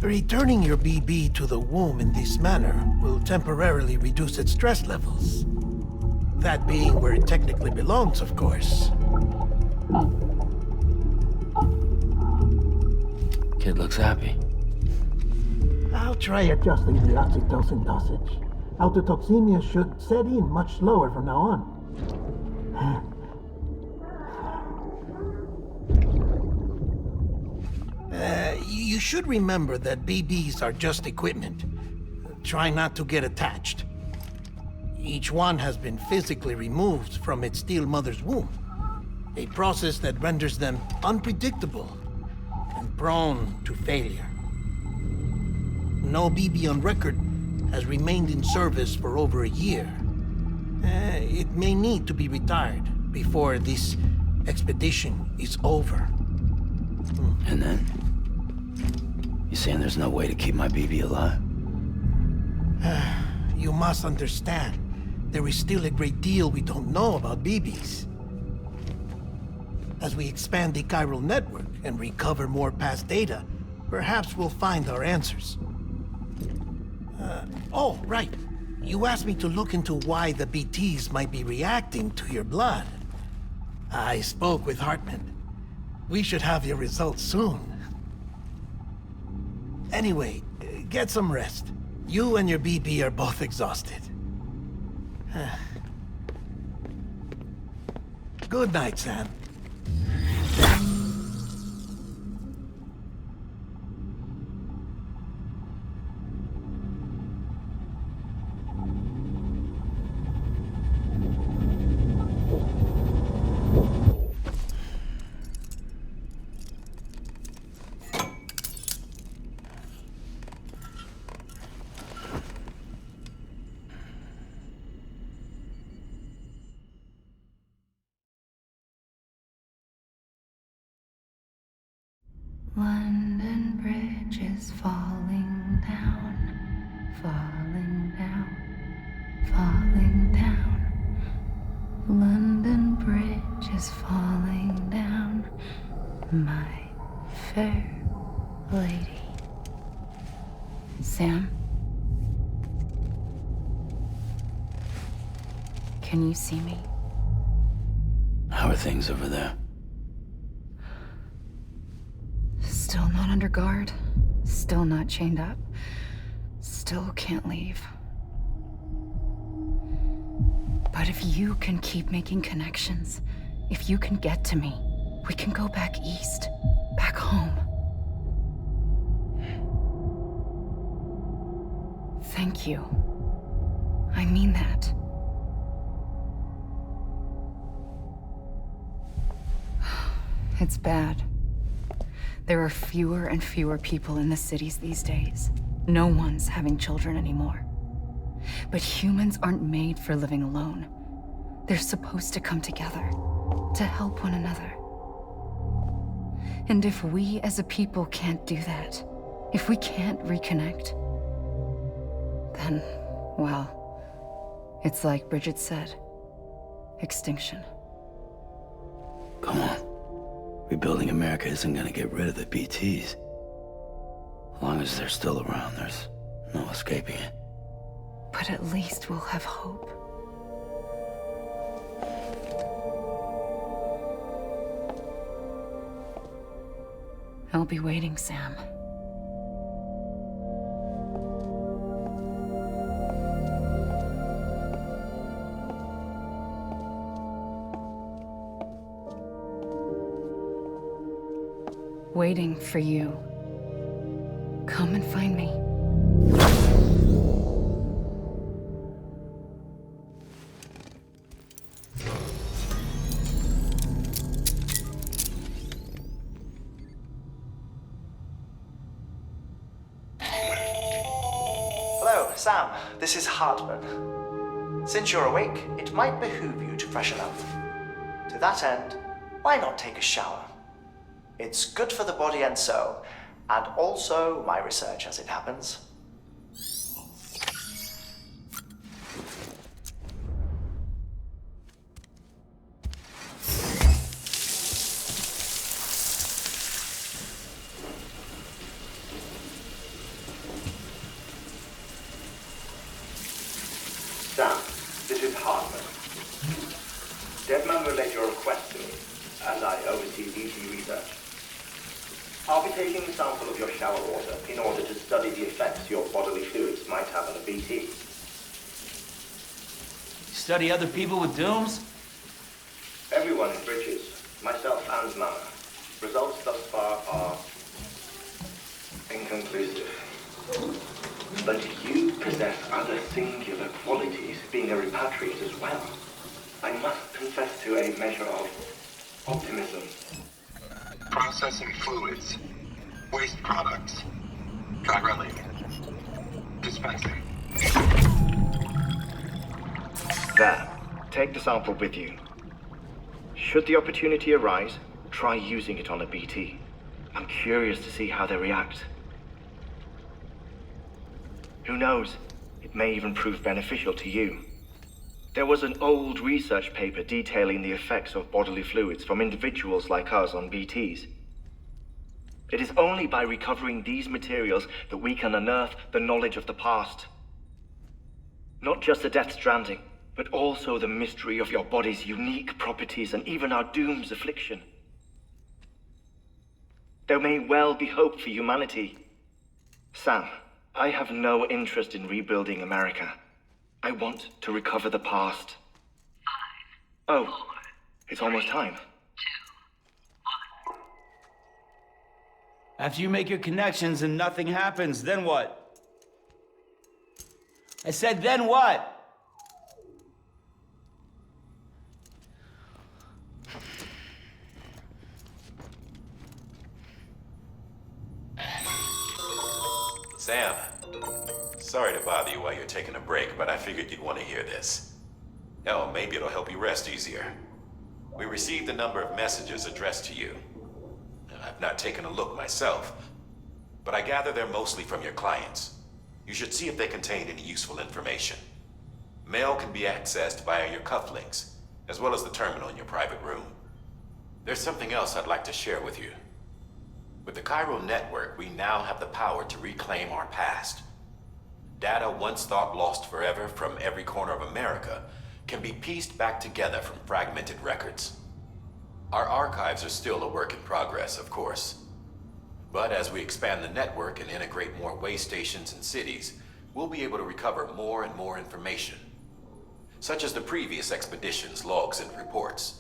Returning your BB to the womb in this manner will temporarily reduce its stress levels. That being where it technically belongs, of course. Kid looks happy. I'll try adjusting the oxytocin dosage. Autotoxemia should set in much slower from now on. You should remember that BBs are just equipment. Try not to get attached. Each one has been physically removed from its still mother's womb. A process that renders them unpredictable and prone to failure. No BB on record has remained in service for over a year. It may need to be retired before this expedition is over. And then? You saying there's no way to keep my BB alive? You must understand, there is still a great deal we don't know about BBs. As we expand the chiral network and recover more past data, perhaps we'll find our answers. Oh, right. You asked me to look into why the BTs might be reacting to your blood. I spoke with Hartman. We should have your results soon. Anyway, get some rest. You and your BB are both exhausted. Good night, Sam. London Bridge is falling down, falling down, falling down. London Bridge is falling down, my fair lady. Sam? Can you see me? How are things over there? Still not under guard, still not chained up, still can't leave. But if you can keep making connections, if you can get to me, we can go back east, back home. Thank you. I mean that. It's bad. There are fewer and fewer people in the cities these days. No one's having children anymore. But humans aren't made for living alone. They're supposed to come together, to help one another. And if we as a people can't do that, if we can't reconnect, then, well, it's like Bridget said, extinction. Come on. Rebuilding America isn't gonna get rid of the BTs. As long as they're still around, there's no escaping it. But at least we'll have hope. I'll be waiting, Sam. Waiting for you. Come and find me. Hello, Sam. This is Hartman. Since you're awake, it might behoove you to freshen up. To that end, why not take a shower? It's good for the body and soul, and also my research as it happens. Sam, this is Hartman. Deadman relayed your request to me, as I oversee BT research. I'll be taking a sample of your shower water in order to study the effects your bodily fluids might have on a BT. Study other people with dooms? Everyone in Bridges, myself and Mama. Results thus far are inconclusive. But you possess other singular qualities, being a repatriate as well. I must confess to a measure of optimism. Processing fluids. Waste products. Chirelli. Dispensing. There. Take the sample with you. Should the opportunity arise, try using it on a BT. I'm curious to see how they react. Who knows? It may even prove beneficial to you. There was an old research paper detailing the effects of bodily fluids from individuals like us on BTs. It is only by recovering these materials that we can unearth the knowledge of the past. Not just the Death Stranding, but also the mystery of your body's unique properties and even our doom's affliction. There may well be hope for humanity. Sam, I have no interest in rebuilding America. I want to recover the past. 5, 4, oh, it's almost time. 2, 1. After you make your connections and nothing happens, then what? I said, then what? Sam, sorry to bother you while you're taking a break, but I figured you'd want to hear this. Oh, maybe it'll help you rest easier. We received a number of messages addressed to you. I've not taken a look myself, but I gather they're mostly from your clients. You should see if they contain any useful information. Mail can be accessed via your cufflinks, as well as the terminal in your private room. There's something else I'd like to share with you. With the Cairo network, we now have the power to reclaim our past. Data once thought lost forever from every corner of America can be pieced back together from fragmented records. Our archives are still a work in progress, of course. But as we expand the network and integrate more way stations and cities, we'll be able to recover more and more information, such as the previous expedition's logs and reports.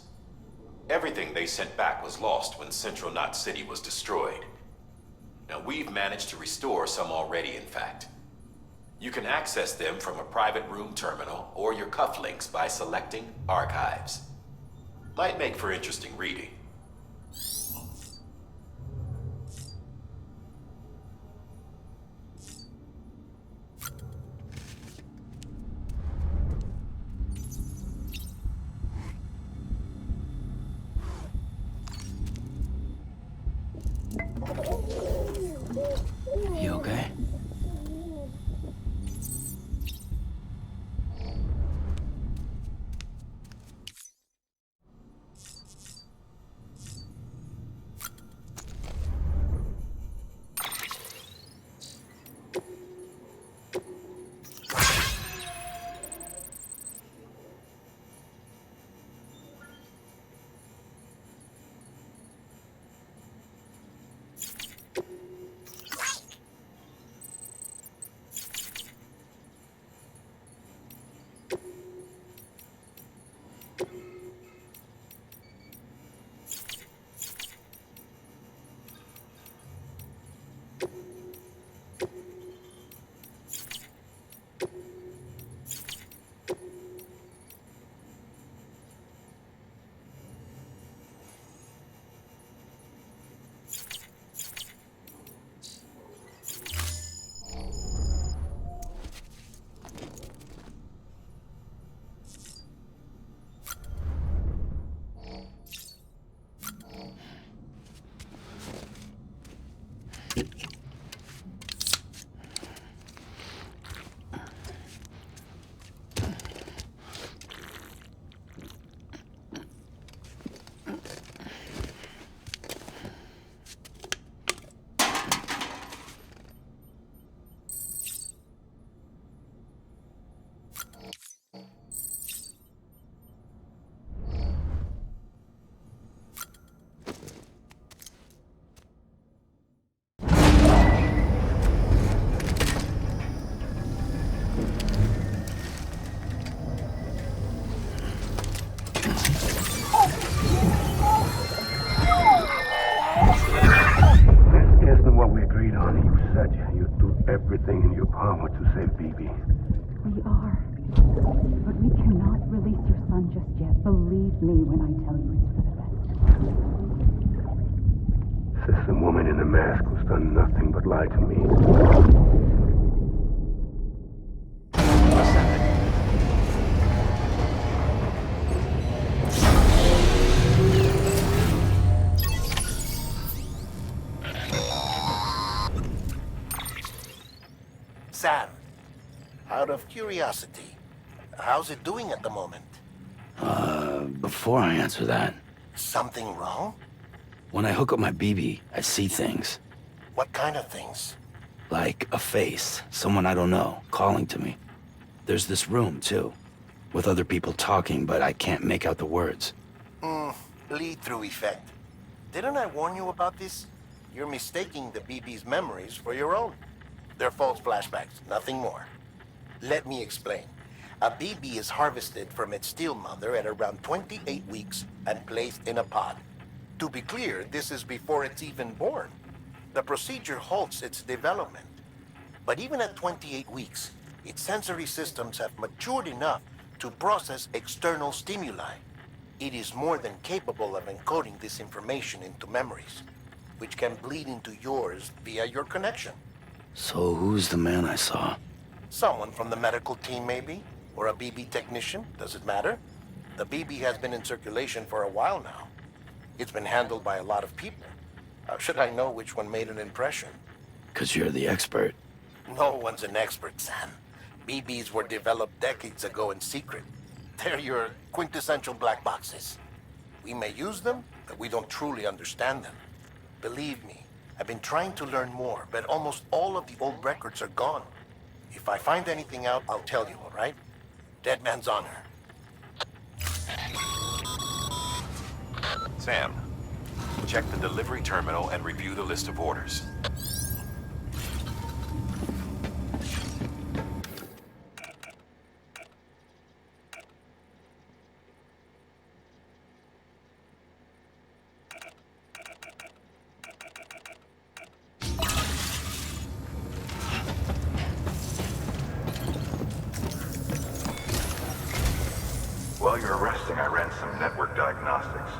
Everything they sent back was lost when Central Knot City was destroyed. Now, we've managed to restore some already, in fact. You can access them from a private room terminal or your cufflinks by selecting Archives. Might make for interesting reading. This isn't what we agreed on. You said you'd do everything in your power to save BB. We are. But we cannot release your son just yet. Believe me when I tell you it's for the best. System woman in the mask who's done nothing but lie to me. Sam, out of curiosity, how's it doing at the moment? Before I answer that, Something wrong? when I hook up my BB, I see things. What kind of things? Like a face, someone I don't know, calling to me. There's this room, too, with other people talking, but I can't make out the words. Bleed-through effect. Didn't I warn you about this? You're mistaking the BB's memories for your own. They're false flashbacks, nothing more. Let me explain. A BB is harvested from its steel mother at around 28 weeks and placed in a pod. To be clear, this is before it's even born. The procedure halts its development. But even at 28 weeks, its sensory systems have matured enough to process external stimuli. It is more than capable of encoding this information into memories, which can bleed into yours via your connection. So who's the man I saw? Someone from the medical team, maybe? Or a BB technician? Does it matter? The BB has been in circulation for a while now. It's been handled by a lot of people. How should I know which one made an impression? 'Cause you're the expert. No one's an expert, Sam. BBs were developed decades ago in secret. They're your quintessential black boxes. We may use them, but we don't truly understand them. Believe me, I've been trying to learn more, but almost all of the old records are gone. If I find anything out, I'll tell you, all right? Dead man's honor. Sam, check the delivery terminal and review the list of orders. While you're resting, I ran some network diagnostics.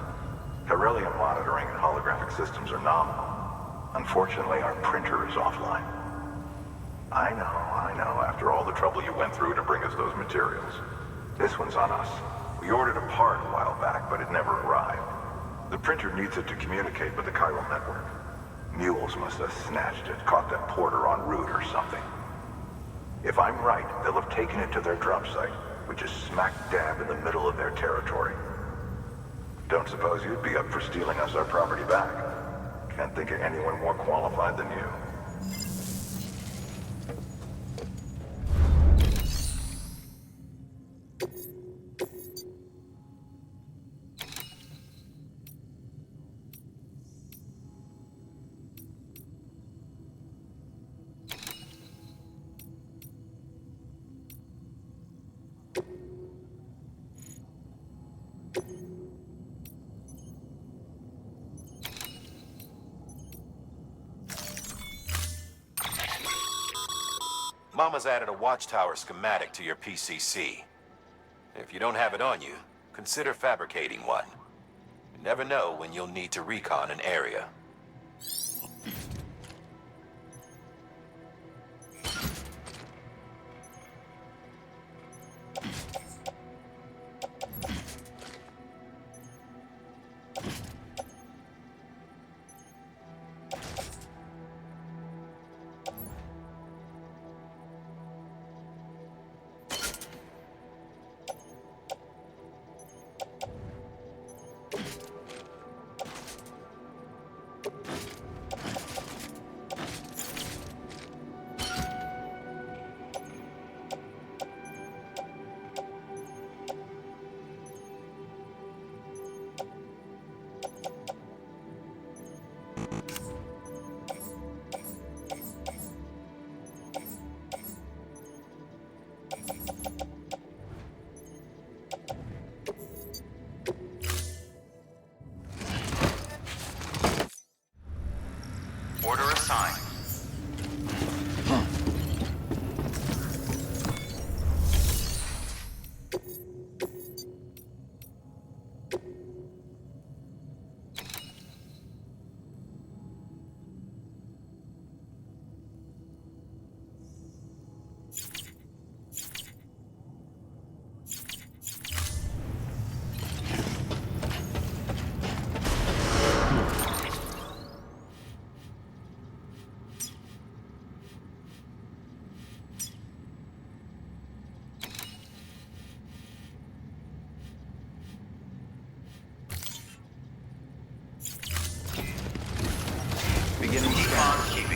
Beryllium monitoring and holographic systems are nominal. Unfortunately, our printer is offline. I know, after all the trouble you went through to bring us those materials. This one's on us. We ordered a part a while back, but it never arrived. The printer needs it to communicate with the chiral network. Mules must have snatched it, caught that porter en route or something. If I'm right, they'll have taken it to their drop site, which is smack dab in the middle of their territory. Don't suppose you'd be up for stealing us our property back? Can't think of anyone more qualified than you. Mama's added a watchtower schematic to your PCC. If you don't have it on you, consider fabricating one. You never know when you'll need to recon an area.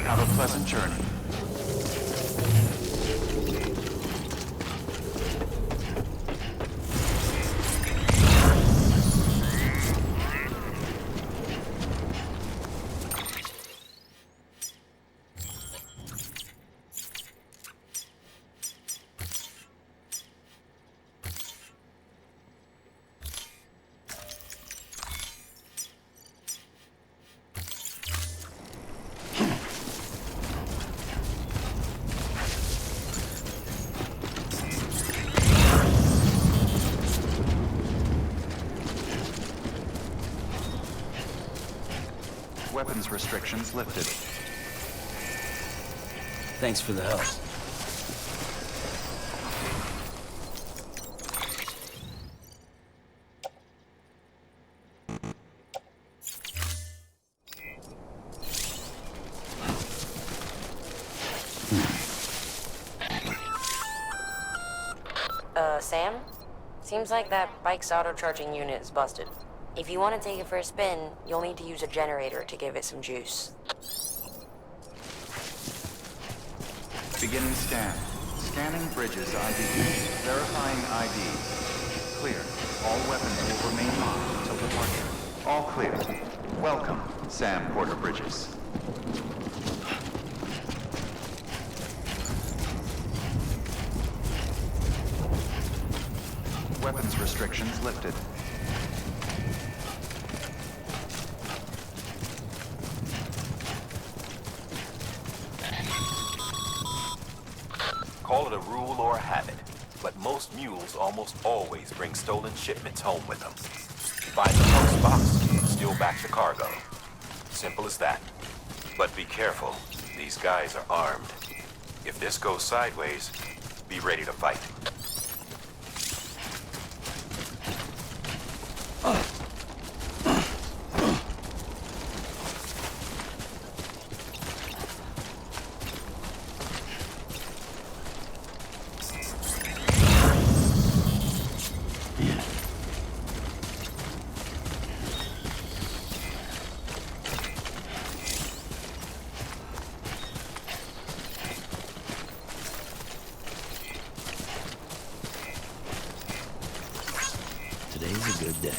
Have a pleasant journey. Weapons restrictions lifted. Thanks for the help. Sam? Seems like that bike's auto-charging unit is busted. If you want to take it for a spin, you'll need to use a generator to give it some juice. Beginning scan. Scanning bridges ID. Verifying ID. Clear. All weapons will remain locked until departure. All clear. Welcome, Sam Porter Bridges. Weapons restrictions lifted. Call it a rule or a habit, but most mules almost always bring stolen shipments home with them. Find the post box, steal back the cargo. Simple as that. But be careful, these guys are armed. If this goes sideways, be ready to fight. Today's a good day.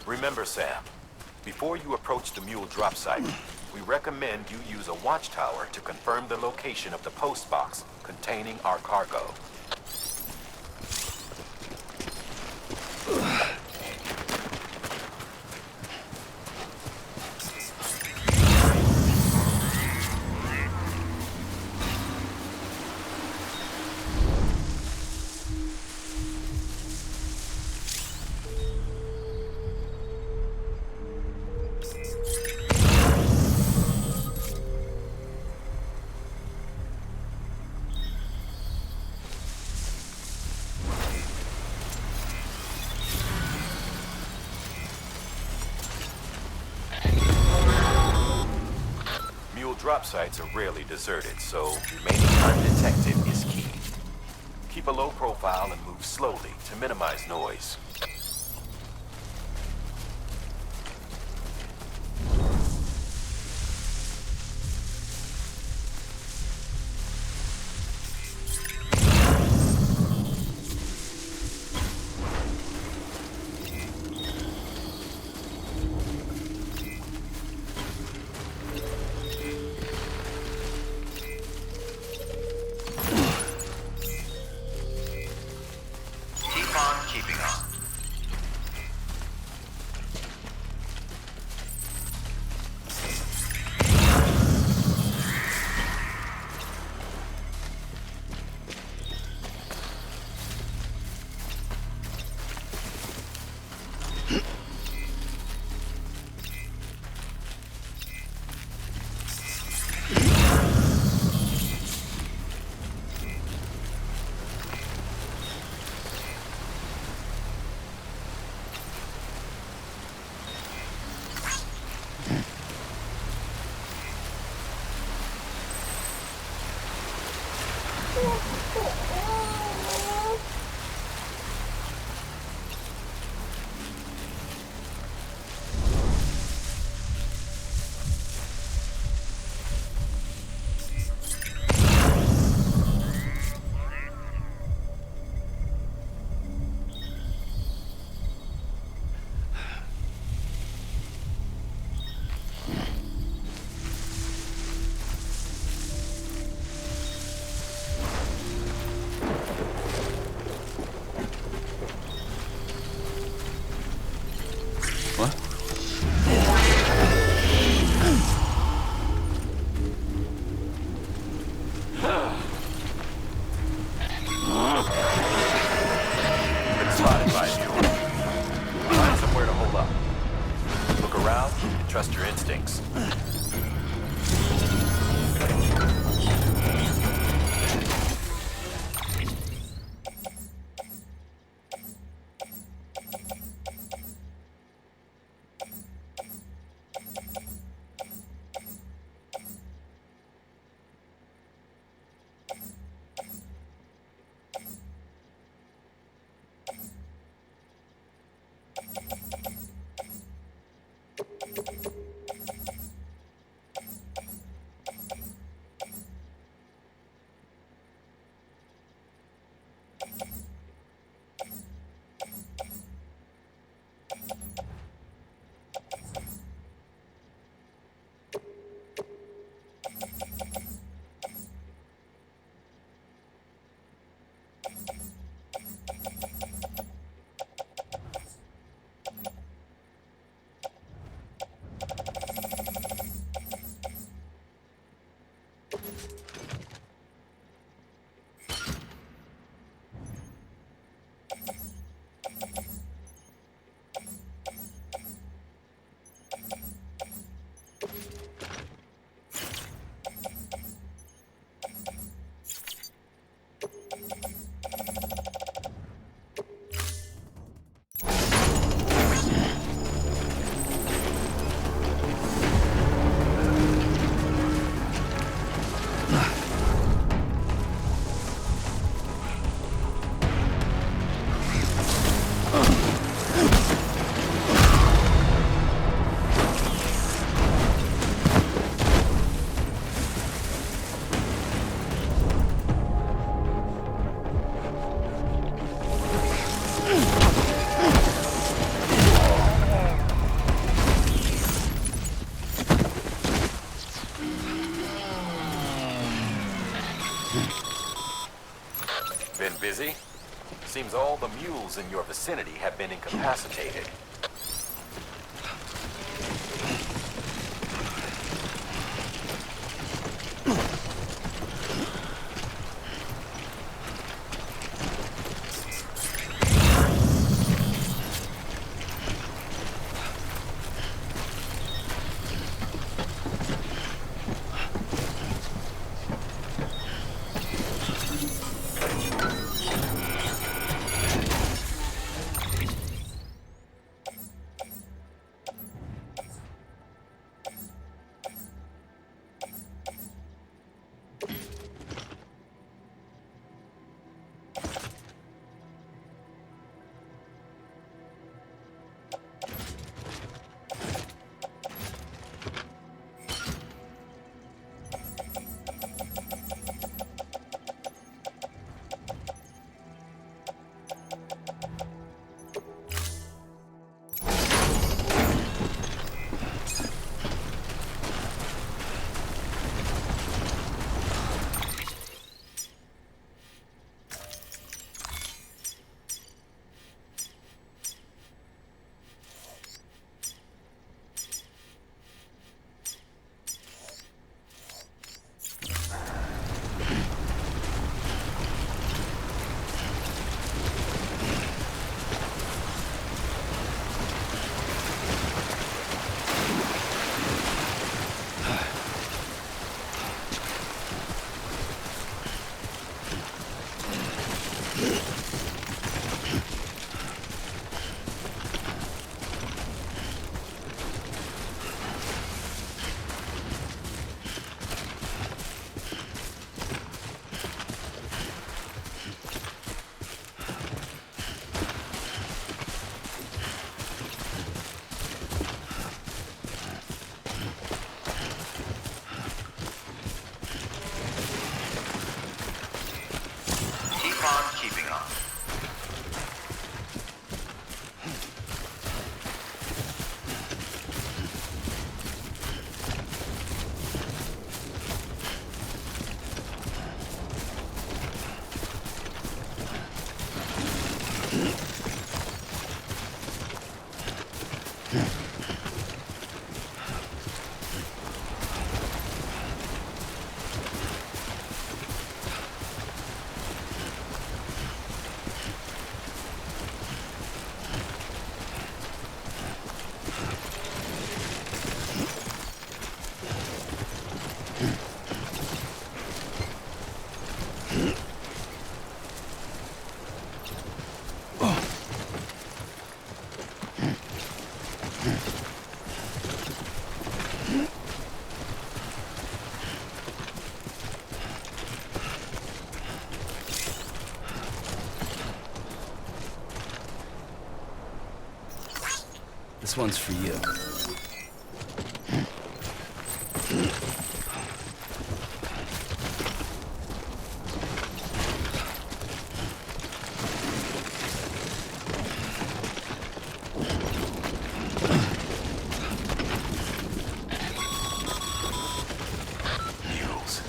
Remember, Sam, before you approach the mule drop site, we recommend you use a watchtower to confirm the location of the post box containing our cargo. Drop sites are rarely deserted, so remaining undetected is key. Keep a low profile and move slowly to minimize noise. Keeping on. Trust your instincts. Been busy? Seems all the mules in your vicinity have been incapacitated. This one's for you. Mules.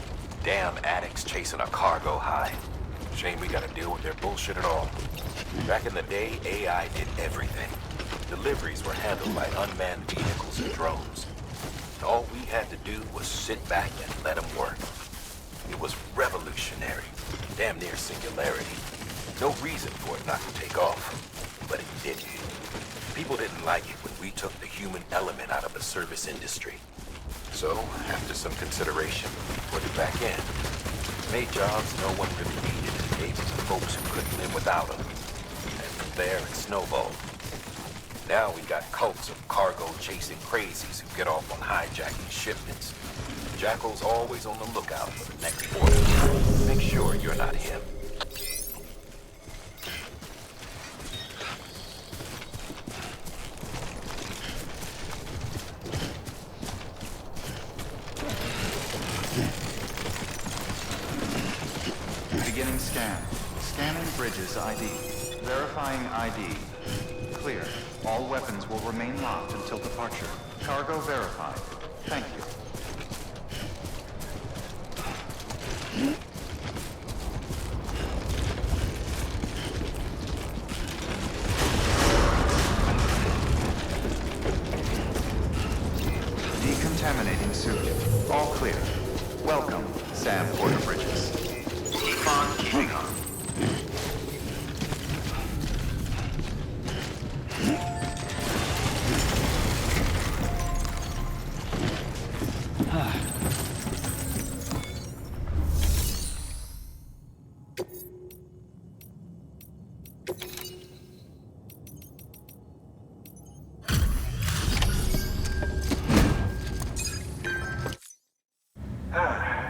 Damn addicts chasing a cargo high. Shame we gotta deal with their bullshit at all. Back in the day, AI did everything. Deliveries were handled by unmanned vehicles and drones. All we had to do was sit back and let them work. It was revolutionary, damn near singularity. No reason for it not to take off, but it didn't. People didn't like it when we took the human element out of the service industry. So, after some consideration, put it back in. Made jobs no one really needed and gave it to folks who couldn't live without them. And from there, it snowballed. Now we got cults of cargo-chasing crazies who get off on hijacking shipments. Jackal's always on the lookout for the next order. Make sure you're not him. Beginning scan. Scanning bridges ID. Verifying ID. Clear. All weapons will remain locked until departure. Cargo verified. Thank you. Decontaminating suit. All clear. Welcome, Sam Porter Bridges. Keep on keeping on.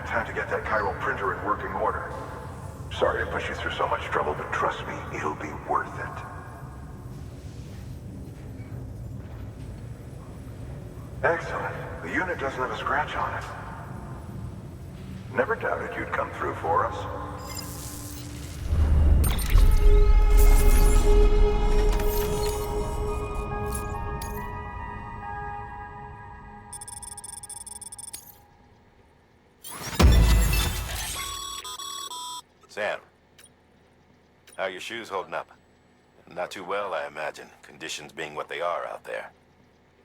Time to get that chiral printer in working order. Sorry to push you through so much trouble, but trust me, it'll be worth it. Excellent. The unit doesn't have a scratch on it. Never doubted you'd come through for us. Sam, how are your shoes holding up? Not too well, I imagine, conditions being what they are out there.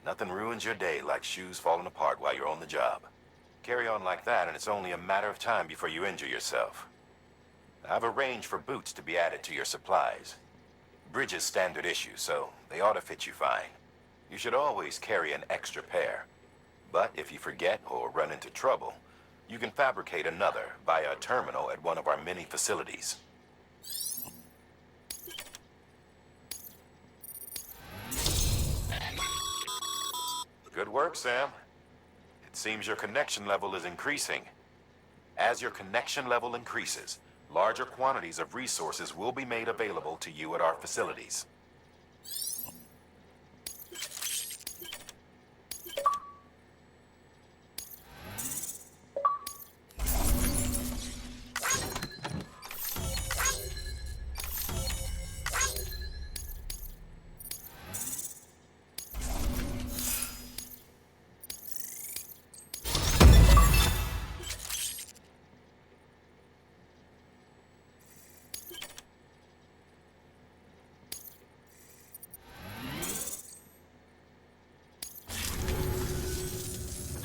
Nothing ruins your day like shoes falling apart while you're on the job. Carry on like that, and it's only a matter of time before you injure yourself. I've arranged for boots to be added to your supplies. Bridges standard issue, so they ought to fit you fine. You should always carry an extra pair. But if you forget or run into trouble, you can fabricate another via a terminal at one of our many facilities. Good work, Sam. It seems your connection level is increasing. As your connection level increases, larger quantities of resources will be made available to you at our facilities.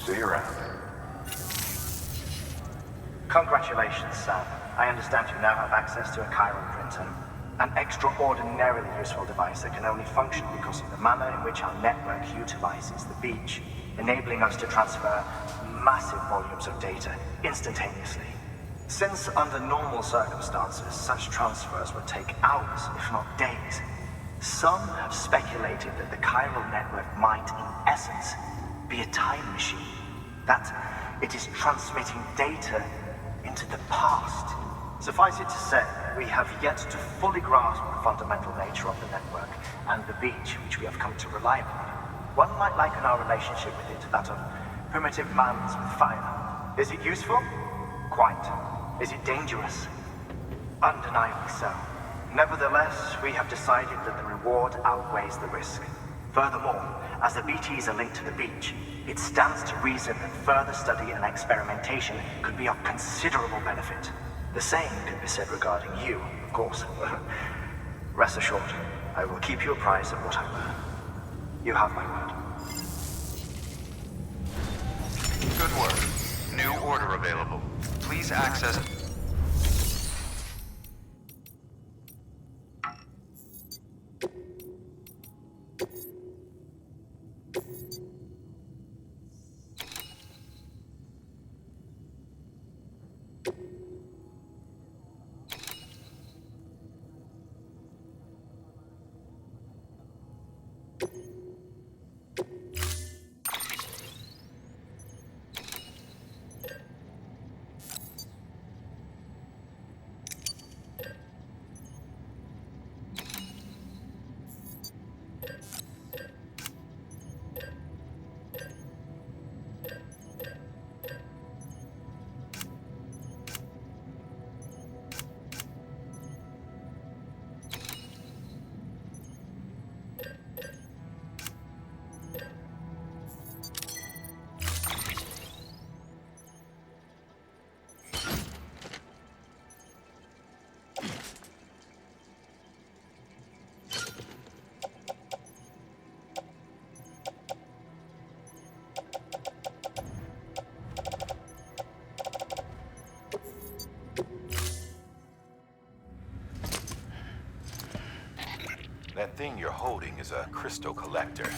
See you around. Congratulations, Sam. I understand you now have access to a chiral printer. An extraordinarily useful device that can only function because of the manner in which our network utilizes the beach, enabling us to transfer massive volumes of data instantaneously. Since under normal circumstances, such transfers would take hours, if not days, some have speculated that the chiral network might, in essence, be a time machine. That it is transmitting data into the past. Suffice it to say, we have yet to fully grasp the fundamental nature of the network and the beach which we have come to rely upon. One might liken our relationship with it to that of primitive man's with fire. Is it useful? Quite. Is it dangerous? Undeniably so. Nevertheless, we have decided that the reward outweighs the risk. Furthermore, as the BTs are linked to the beach, it stands to reason that further study and experimentation could be of considerable benefit. The same could be said regarding you, of course. Rest assured, I will keep you apprised of what I learn. You have my word. Good work. New order available. Please access... That thing you're holding is a crystal collector.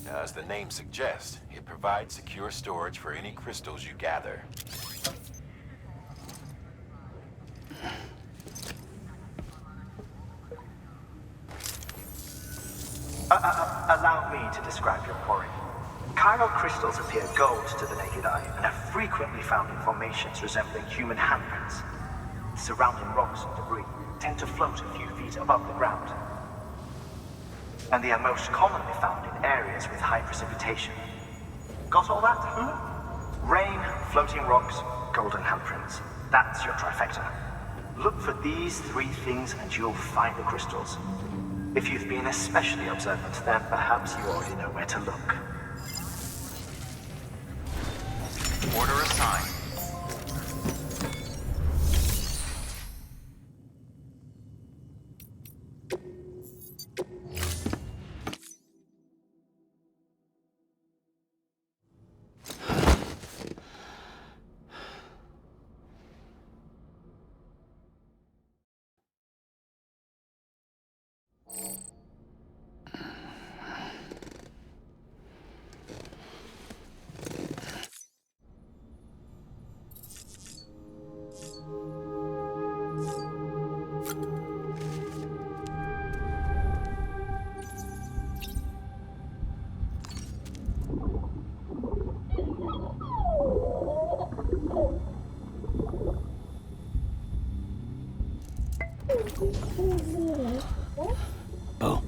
Now, as the name suggests, it provides secure storage for any crystals you gather. Allow me to describe your quarry. Chiral crystals appear gold to the naked eye and are frequently found in formations resembling human handprints. Surrounding rocks and debris tend to float a few feet above the ground. And they are most commonly found in areas with high precipitation. Got all that, Rain, floating rocks, golden handprints. That's your trifecta. Look for these three things and you'll find the crystals. If you've been especially observant, then perhaps you already know where to look. Order assigned. Bo,